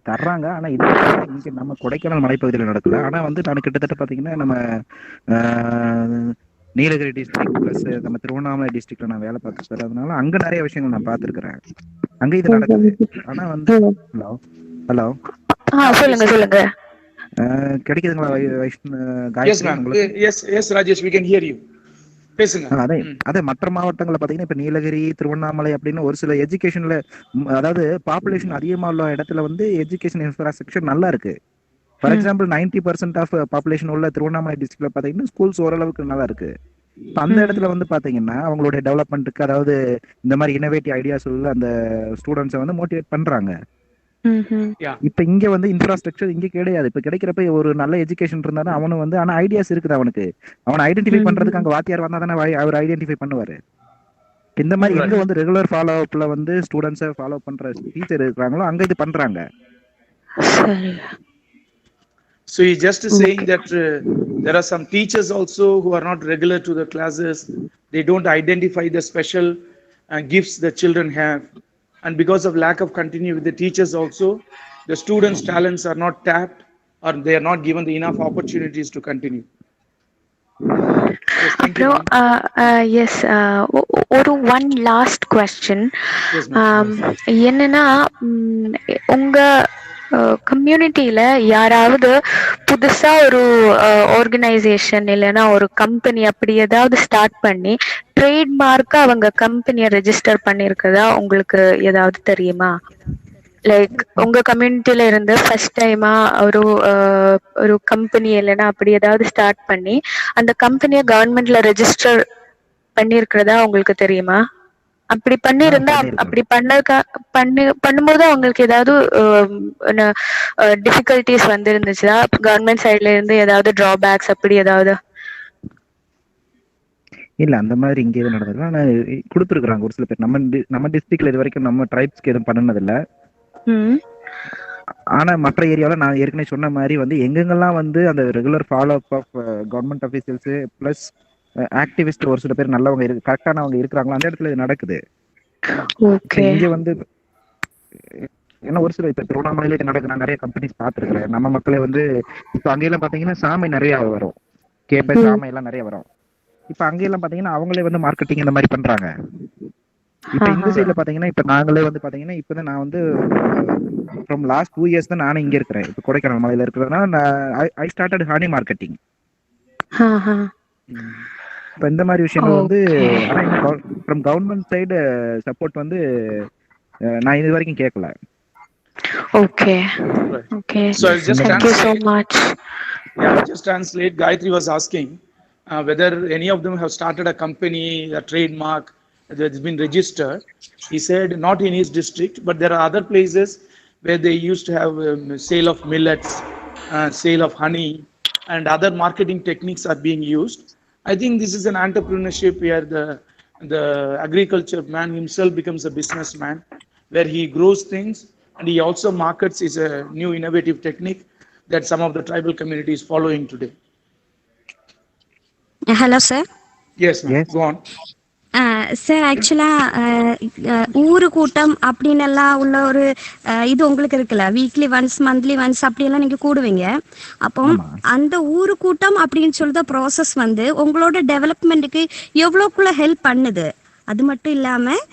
தர்றாங்க. ஆனா இது இங்க நம்ம கொடைக்கானல் மலைப்பகுதியில் நடக்கல. ஆனா வந்து நான் கிட்டத்தட்ட பாத்தீங்கன்னா நம்ம நீலகிரி டிஸ்ட்ரிக்ட் பிளஸ் நம்ம திருவண்ணாமலை டிஸ்ட்ரிக்ட்ல நான் வேலை பார்த்துருக்கேன். அதனால அங்க நிறைய விஷயங்கள் நான் பார்த்துருக்கிறேன். அங்க இது நடக்குது. ஆனா வந்து ஹலோ சொல்லுங்க. கிடைக்குதுங்களா Yes, ma'am. Yes, Rajesh, we can hear you. பேசுங்க. அதே மற்ற மாவட்டங்கள்ல பாத்தீங்கன்னா இப்ப நீலகிரி, திருவண்ணாமலை அப்படின்னு ஒரு சில எஜுகேஷன்ல, அதாவது பாப்புலேஷன் அதிகமா உள்ள இடத்துல வந்து எஜுகேஷன் இன்ஃப்ராஸ்ட்ரக்சர் நல்லா இருக்கு. ஃபார் எக்ஸாம்பிள் 90% ஆஃப் பாப்புலேஷன் உள்ள திருவண்ணாமலை டிஸ்ட்ரிக்ட்ல பாத்தீங்கன்னா ஸ்கூல்ஸ் ஓரளவுக்கு நல்லா இருக்கு. அந்த இடத்துல வந்து பாத்தீங்கன்னா அவங்களுடைய டெவலப்மெண்ட்டுக்கு, அதாவது இந்த மாதிரி இனோவேட்டிவ் ஐடியாஸ் உள்ள அந்த ஸ்டூடெண்ட்ஸை வந்து மோட்டிவேட் பண்றாங்க. இப்ப இங்க வந்து இன்ஃப்ராஸ்ட்ரக்சர் இங்க கிடையாது. இப்ப கிடைக்கிறப்ப ஒரு நல்ல எஜுகேஷன் இருந்தாலும் அவனு வந்து, ஆனா ஐடியாஸ் இருக்குது அவனுக்கு. அவனை ஐடென்டிஃபை பண்றதுக்கு அங்க வாத்தியார் வந்தா தானே அவர் ஐடென்டிஃபை பண்ணுவாரு. இந்த மாதிரி எங்க வந்து ரெகுலர் ஃபாலோ அப்ல வந்து ஸ்டூடெண்ட்ஸை ஃபாலோ பண்ற டீச்சர் இருக்காங்களோ அங்க இது பண்றாங்க. So he's just saying that there are some teachers also who are not regular to the classes. They don't identify the special gifts the children have. And because of lack of continuity with the teachers also, the students' talents are not tapped, or they are not given the enough opportunities to continue. Yes, thank you, yes, ஒரு one last question. என்னன்னா, உங்க கம்யூனிட்டியில யாராவது புதுசா ஒரு organisation இல்லைன்னா ஒரு company அப்படி ஏதாவது ஸ்டார்ட் பண்ணி ட்ரேட்மார்க்கா அவங்க கம்பெனியை ரெஜிஸ்டர் பண்ணிருக்கதா உங்களுக்கு ஏதாவது தெரியுமா? லைக் உங்க கம்யூனிட்டியில இருந்து ஃபர்ஸ்ட் டைமா ஒரு கம்பெனி இல்லைன்னா அப்படி ஏதாவது ஸ்டார்ட் பண்ணி அந்த கம்பெனியை கவர்மெண்ட்ல ரெஜிஸ்டர் பண்ணிருக்கிறதா உங்களுக்கு தெரியுமா? அப்படி பண்ணிருந்தா, அப்படி பண்ணும்போது அவங்களுக்கு ஏதாவது டிஃபிகல்டிஸ் வந்துருந்துச்சா? கவர்மெண்ட் சைட்ல இருந்து ஏதாவது டிராபேக்ஸ் அப்படி ஏதாவது? இல்ல அந்த மாதிரி இங்கே எதுவும் நடந்தது. ஆனா கொடுத்துருக்காங்க ஒரு சில பேர். நம்ம டிஸ்ட்ரிக்ட்ல இது வரைக்கும் நம்ம ட்ரைப்ஸ்க்கு எதுவும் பண்ணனது இல்ல. ம். ஆனா மற்ற ஏரியாவில் நான் ஏற்கனவே சொன்ன மாதிரி வந்து எங்கெங்கெல்லாம் வந்து அந்த regular follow up of government officials plus activist ஒரு சில பேர் நல்லவங்க கரெக்டானவங்க இருக்கிறாங்களோ அந்த இடத்துல இது நடக்குது. ஓகே. இங்க வந்து ஏன்னா ஒரு சில இப்ப திருவண்ணாமலையில நடக்குது, நான் நிறைய கம்பெனிஸ் பார்த்துருக்கிறேன். நம்ம மக்களே வந்து இப்ப அங்கெல்லாம் பாத்தீங்கன்னா சாமை நிறைய வரும், கேப்பை சாமை எல்லாம் நிறைய வரும். இப்ப அங்கெல்லாம் பாத்தீங்கன்னா அவங்களே வந்து மார்க்கெட்டிங் இந்த மாதிரி பண்றாங்க. இப்ப இந்த சைட்ல பாத்தீங்கன்னா இப்ப நாங்களே வந்து பாத்தீங்கன்னா இப்பதான் நான் வந்து ஃப்ரம் லாஸ்ட் 2 years தான் நானும் இங்க இருக்கிறேன். இப்ப கொடைக்கானல் மலையில இருக்கிறதுனால ஐ ஸ்டார்டட் ஹனி மார்க்கெட்டிங். இப்ப இந்த மாதிரி விஷயங்கள் வந்து ஆனா ஃப்ரம் கவர்மெண்ட் சைடு சப்போர்ட் வந்து நான் இது வரைக்கும் கேட்கல. Okay. Okay. So I'll just Thank you so much. Yeah, I'll just translate. Gayatri was asking whether any of them have started a company, a trademark that's been registered. He said not in his district, but there are other places where they used to have sale of millets, sale of honey, and other marketing techniques are being used. I think this is an entrepreneurship where the agriculture man himself becomes a businessman, where he grows things and he also markets is a new innovative technique that some of the tribal community is following today. Hello, sir. Yes, ma'am. Yes. Go on. Sir ஆக்சுவலாக ஊரு கூட்டம் அப்படின்னெல்லாம் உள்ள ஒரு இது உங்களுக்கு இருக்குல்ல, weekly once monthly once அப்படியெல்லாம் நீங்கள் கூடுவீங்க. அப்போ அந்த ஊரு கூட்டம் அப்படின்னு சொல்லிட்டு ப்ராசஸ் வந்து உங்களோட டெவலப்மெண்ட்டுக்கு எவ்வளோக்குள்ள ஹெல்ப் பண்ணுது? அது மட்டும் இல்லாமல்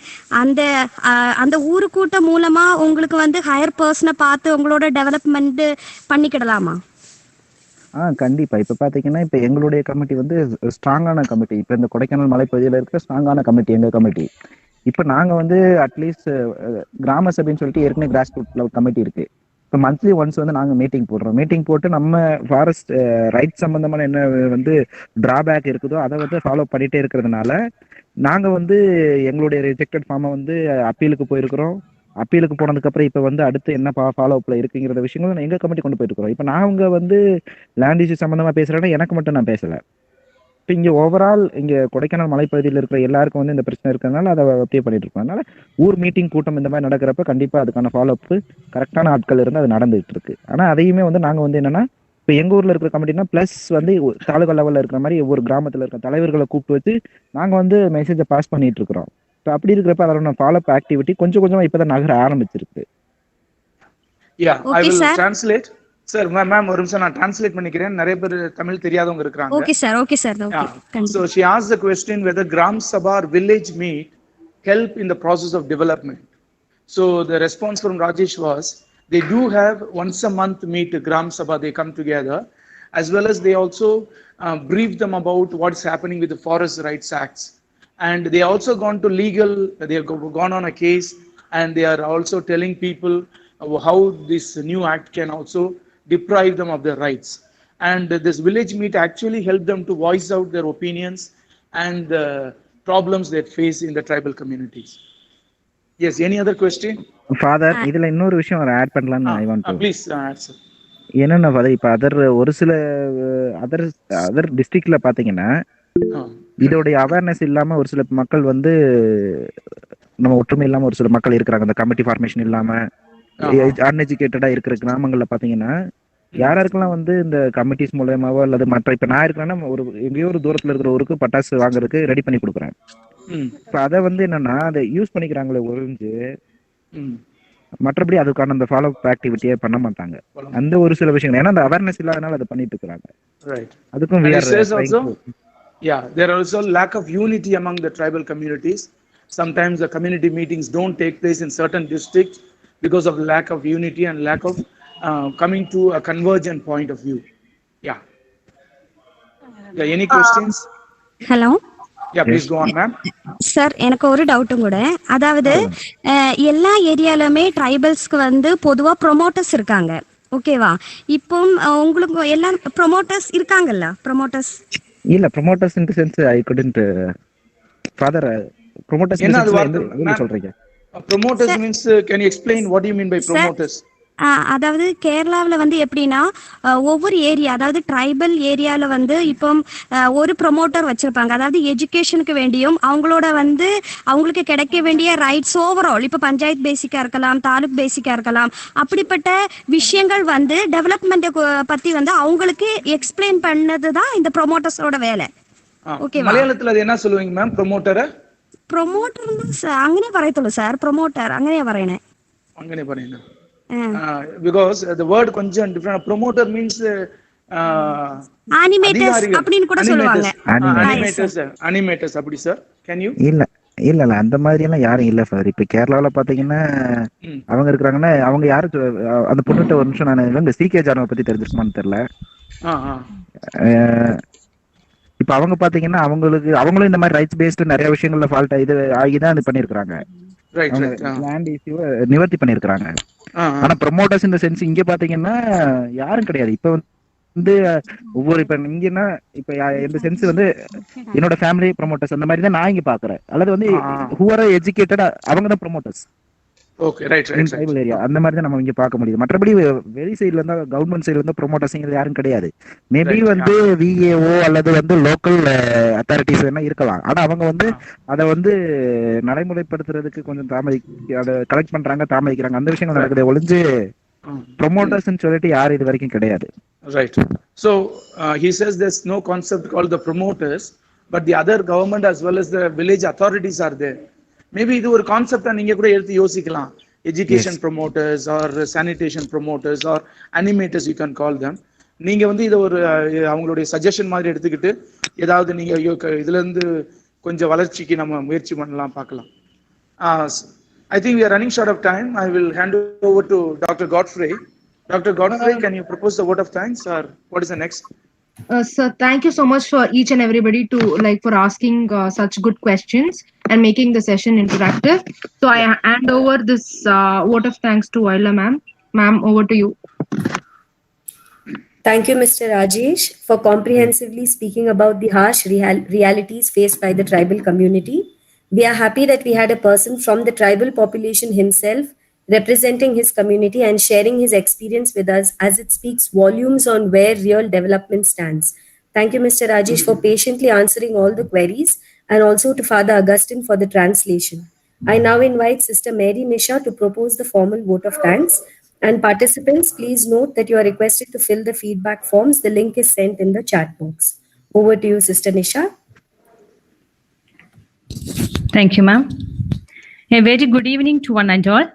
அந்த ஊரு கூட்டம் மூலமாக உங்களுக்கு வந்து ஹையர் பர்சனை பார்த்து உங்களோட டெவலப்மெண்ட்டு பண்ணிக்கிடலாமா? கண்டிப்பா. இப்ப பாத்தீங்கன்னா இப்ப எங்களுடைய கமிட்டி வந்து ஸ்ட்ராங்கான கமிட்டி. இப்ப இந்த கொடைக்கானல் மலைப்பகுதியில இருக்கிற ஸ்ட்ராங்கான கமிட்டி எங்க கமிட்டி. இப்ப நாங்க வந்து அட்லீஸ்ட் கிராம சபைன்னு சொல்லிட்டு ஏற்கனவே கிராஸ் ரூட் கமிட்டி இருக்கு. இப்ப மந்த்லி ஒன்ஸ் வந்து நாங்க மீட்டிங் போடுறோம். மீட்டிங் போட்டு நம்ம ஃபாரஸ்ட் ரைட் சம்பந்தமான என்ன வந்து டிராபேக் இருக்குதோ அதை வந்து ஃபாலோ பண்ணிட்டே இருக்கிறதுனால நாங்க வந்து எங்களுடைய ரிஜெக்டட் ஃபார்மை வந்து அப்பீலுக்கு போயிருக்கிறோம். அப்பீலுக்கு போனதுக்கு அப்புறம் இப்ப வந்து அடுத்து என்ன ஃபாலோ அப்ல இருக்குங்கிற விஷயங்களும் எங்க கமிட்டி கொண்டு போயிருக்கிறோம். இப்ப நாங்க வந்து லேண்ட் இஷ்யூ சம்பந்தமா பேசுறேன்னா எனக்கு மட்டும் நான் பேசல. இப்ப இங்க ஓவரால் இங்க கொடைக்கானல் மலைப்பகுதியில் இருக்கிற எல்லாருக்கும் வந்து இந்த பிரச்சனை இருக்கிறதுனால அதை அப்படியே பண்ணிட்டு இருக்கோம். அதனால ஊர் மீட்டிங் கூட்டம் இந்த மாதிரி நடக்கிறப்ப கண்டிப்பா அதுக்கான ஃபாலோ அப் கரெக்டான ஆட்கள் இருந்து அது நடந்துகிட்டு இருக்கு. ஆனா அதையுமே வந்து நாங்க வந்து என்னன்னா இப்ப எங்க ஊர்ல இருக்கிற கமிட்டினா பிளஸ் வந்து தாலுகா லெவல்ல இருக்கிற மாதிரி ஒவ்வொரு கிராமத்துல இருக்கிற தலைவர்களை கூப்பிட்டு வச்சு நாங்க வந்து மெசேஜை பாஸ் பண்ணிட்டு இருக்கிறோம். இப்போ அப்படி இருக்கிறப்ப அதோட ஃபாலோ அப் ஆக்டிவிட்டி கொஞ்சம் கொஞ்சமா இப்பதான் நகர ஆரம்பிச்சிருக்கு. Yeah, I will translate. Sir, ma'am ஒரு நிமிஷம் நான் translate பண்ணிக்கிறேன். நிறைய பேர் தமிழ் தெரியாதவங்க இருக்காங்க. Okay sir. Okay sir. Okay. So she asked the question whether Gram Sabha or village meet help in the process of development. So the response from Rajesh was they do have once a month meet Gram Sabha, they come together, as well as they also brief them about what's happening with the Forest Rights Acts. And they also gone to legal, they have gone on a case and they are also telling people how this new act can also deprive them of their rights. And this village meet actually helped them to voice out their opinions and the problems they face in the tribal communities. Yes, any other question? Father, இதுல இன்னொரு விஷயம் add பண்ணலாம்னு I want to. Please answer. என்னன்னா father இப்ப ஒரு சில other டிஸ்ட்ரிக்ட்ல பாத்தீங்கன்னா இதோடைய அவேர்னஸ் இல்லாம ஒரு சில மக்கள் வந்து நம்ம ஒற்றுமை இல்லாம ஒரு சில மக்கள் இருக்கிறாங்க. அந்த கமிட்டி ஃபார்மேஷன் இல்லாம அன்எஜுகேட்டடா இருக்கிற கிராமங்கள்ல பாத்தீங்கன்னா யாருக்கெல்லாம் வந்து இந்த கமிட்டிஸ் மூலமாவோ அல்லது மற்ற இப்ப நான் இருக்கிறேன்னா எங்கேயோ ஒரு தூரத்துல இருக்கிற ஊருக்கு பட்டாசு வாங்குறதுக்கு ரெடி பண்ணி கொடுக்குறேன். இப்ப அதை வந்து என்னன்னா அதை யூஸ் பண்ணிக்கிறாங்களே ஒழிஞ்சு மற்றபடி அதுக்கான அந்த ஃபாலோ அப் ஆக்டிவிட்டியே பண்ண மாட்டாங்க. அந்த ஒரு சில விஷயங்கள் ஏன்னா அந்த அவேர்னஸ் இல்லாதனால அதை பண்ணிட்டு இருக்காங்க. அதுக்கும் yeah, there are also lack of unity among the tribal communities. Sometimes the community meetings don't take place in certain districts because of lack of unity and lack of coming to a convergent point of view. Yeah, any questions? Hello. Yeah, please go on, ma'am. Sir, எனக்கு ஒரு டவுட்டும் கூட. அதாவது எல்லா ஏரியாலுமே ட்ரைபல்ஸ்க்கு வந்து பொதுவா promoters இருக்காங்க, ஓகேவா? இப்போ உங்களுக்கு எல்லா ப்ரொமோட்டர்ஸ் இருக்காங்கல்ல? ப்ரொமோட்டர்ஸ் இல்ல, promoters in the sense I couldn't father promoters என்ன சொல்றீங்க? Promoters means can you explain what do you mean by promoters? அதாவது கேரளாவில் வந்து எப்படின்னா ஒவ்வொரு ஏரியா, அதாவது ட்ரைபல் ஏரியாவில் வந்து இப்போ ஒரு ப்ரொமோட்டர் வச்சுருப்பாங்க. அதாவது எஜுகேஷனுக்கு வேண்டியும் அவங்களோட வந்து அவங்களுக்கு கிடைக்க வேண்டிய ரைட்ஸ் ஓவரால், இப்போ பஞ்சாயத்து பேசிக்காக இருக்கலாம், தாலுக் பேசிக்காக இருக்கலாம், அப்படிப்பட்ட விஷயங்கள் வந்து டெவலப்மெண்ட்டை பற்றி வந்து அவங்களுக்கு எக்ஸ்பிளைன் பண்ணது தான் இந்த ப்ரொமோட்டர்ஸோட வேலை. ஓகேவா? മലയാളത്തിൽ അത് എന്നാ சொல்லுவீங்க மேம்? പ്രൊമോട്ടർ അങ്ങനെ പറയത്തുള്ളൂ സാർ. പ്രൊമോട്ടർ അങ്ങനെയാ പറയണേ. അങ്ങനെ പറയുന്നു. Because the word கொஞ்சம் different. Promoter means animators அப்படினு கூட சொல்லுவாங்க. animators அப்படி சார். Can you? இல்ல அந்த மாதிரி எல்லாம் யாரும் இல்ல சார். இப்ப கேரளால பாத்தீங்கன்னா அவங்க இருக்காங்கன்னா அவங்க யாரு அந்த பொண்ணுட்ட ஒரு நிமிஷம் நான் இந்த சிகே ஜானவை பத்தி தெரிஞ்சுக்கணும்னு தெரியல. இப்ப அவங்க பாத்தீங்கன்னா அவங்களும் இந்த மாதிரி ரைட்ஸ் பேஸ்டு நிறைய விஷயங்கள்ல ஃபால்ட் இது ஆகிதான் இது பண்ணிருக்காங்க. லேண்ட் இஷ்யூ நிவர்த்தி பண்ணிருக்காங்க. ஆனா ப்ரொமோட்டர்ஸ் இந்த சென்ஸ் இங்க பாத்தீங்கன்னா யாரும் கிடையாது. இப்ப வந்து ஒவ்வொரு இப்ப இங்கன்னா இப்ப இந்த சென்ஸ் வந்து என்னோட ஃபேமிலி ப்ரொமோட்டர்ஸ் அந்த மாதிரி தான் நான் இங்க பாக்குறேன். அல்லது வந்து ஹூ ஆர் எஜுகேட்டட் அவங்க தான் promoters. Okay, right. Tribal area அந்த மாதிரி தான் நம்ம இங்க பார்க்க முடியுது. மற்றபடி வெளி சைடுல இருந்தா கவர்மெண்ட் சைடுல இருந்தா ப்ரொமோட்டர்ஸ் யாரும் கிடையாது. மேபி வந்து விஏஓ அல்லது வந்து லோக்கல் அத்தாரிட்டிஸ் வேணா இருக்கலாம். ஆனா அவங்க வந்து அதை வந்து நடைமுறைப்படுத்துறதுக்கு கொஞ்சம் அதை கலெக்ட் பண்றாங்க, தாமதிக்கிறாங்க, அந்த விஷயங்கள் நடக்குது. ஒளிஞ்சு ப்ரொமோட்டர்ஸ் சொல்லிட்டு யாரும் இது வரைக்கும் கிடையாது. Right. So he says there's no concept called the promoters, but the other government as well as the village authorities are there. Maybe இது ஒரு கான்செப்டா நீங்க கூட எடுத்து யோசிக்கலாம். Education promoters or sanitation promoters or animators you can call them. நீங்க வந்து இதை ஒரு அவங்களுடைய சஜஷன் மாதிரி எடுத்துக்கிட்டு ஏதாவது நீங்க இதுல இருந்து கொஞ்சம் வளர்ச்சிக்கு நம்ம முயற்சி பண்ணலாம், பார்க்கலாம். I think we are running short of time. I will hand over to Dr. Godfrey. Dr. Godfrey, can you propose the vote of thanks or what is the next? Sir, thank you so much for each and everybody for asking such good questions and making the session interactive. So I hand over this vote of thanks to Ayla ma'am. Ma'am, over to you. Thank you, Mr. Rajesh, for comprehensively speaking about the harsh realities faced by the tribal community. We are happy that we had a person from the tribal population himself representing his community and sharing his experience with us, as it speaks volumes on where real development stands. Thank you, Mr. Rajesh, for patiently answering all the queries, and also to Father Augustine for the translation. I now invite Sister Mary Nisha to propose the formal vote of thanks. And participants, please note that you are requested to fill the feedback forms. The link is sent in the chat box. Over to you, Sister Nisha. Thank you, ma'am. A very good evening to one and all.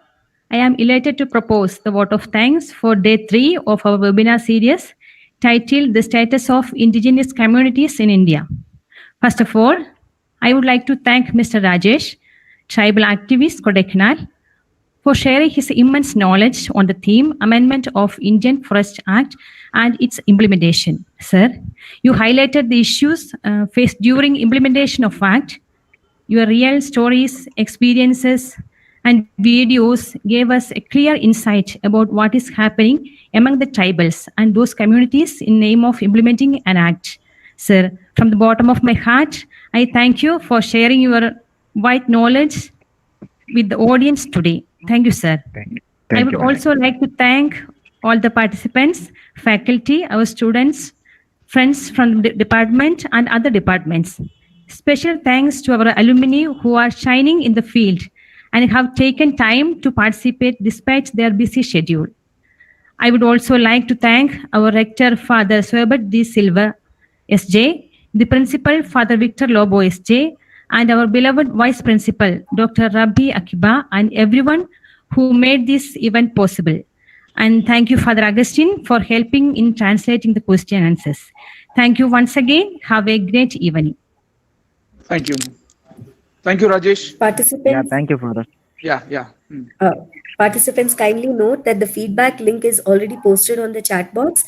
I am elated to propose the vote of thanks for day 3 of our webinar series titled The Status of Indigenous Communities in India. First of all, I would like to thank Mr. Rajesh, tribal activist Kodaikanal, for sharing his immense knowledge on the theme Amendment of Indian Forest Act and its implementation. Sir, you highlighted the issues faced during implementation of Act. Your real stories, experiences, and videos gave us a clear insight about what is happening among the tribals and those communities in name of implementing an act. Sir, from the bottom of my heart, I thank you for sharing your wide knowledge with the audience today. Thank you, sir. I would also like to thank all the participants, faculty, our students, friends from the department and other departments. Special thanks to our alumni who are shining in the field and have taken time to participate despite their busy schedule. I would also like to thank our rector, Father Swebert D. Silva, SJ, the principal, Father Victor Lobo, SJ, and our beloved vice principal, Dr. Rabbi Akiba, and everyone who made this event possible. And thank you, Father Augustine, for helping in translating the question answers. Thank you once again. Have a great evening. Thank you. Thank you, Rajesh. Participants. Yeah, thank you, Father. Participants, kindly note that the feedback link is already posted on the chat box.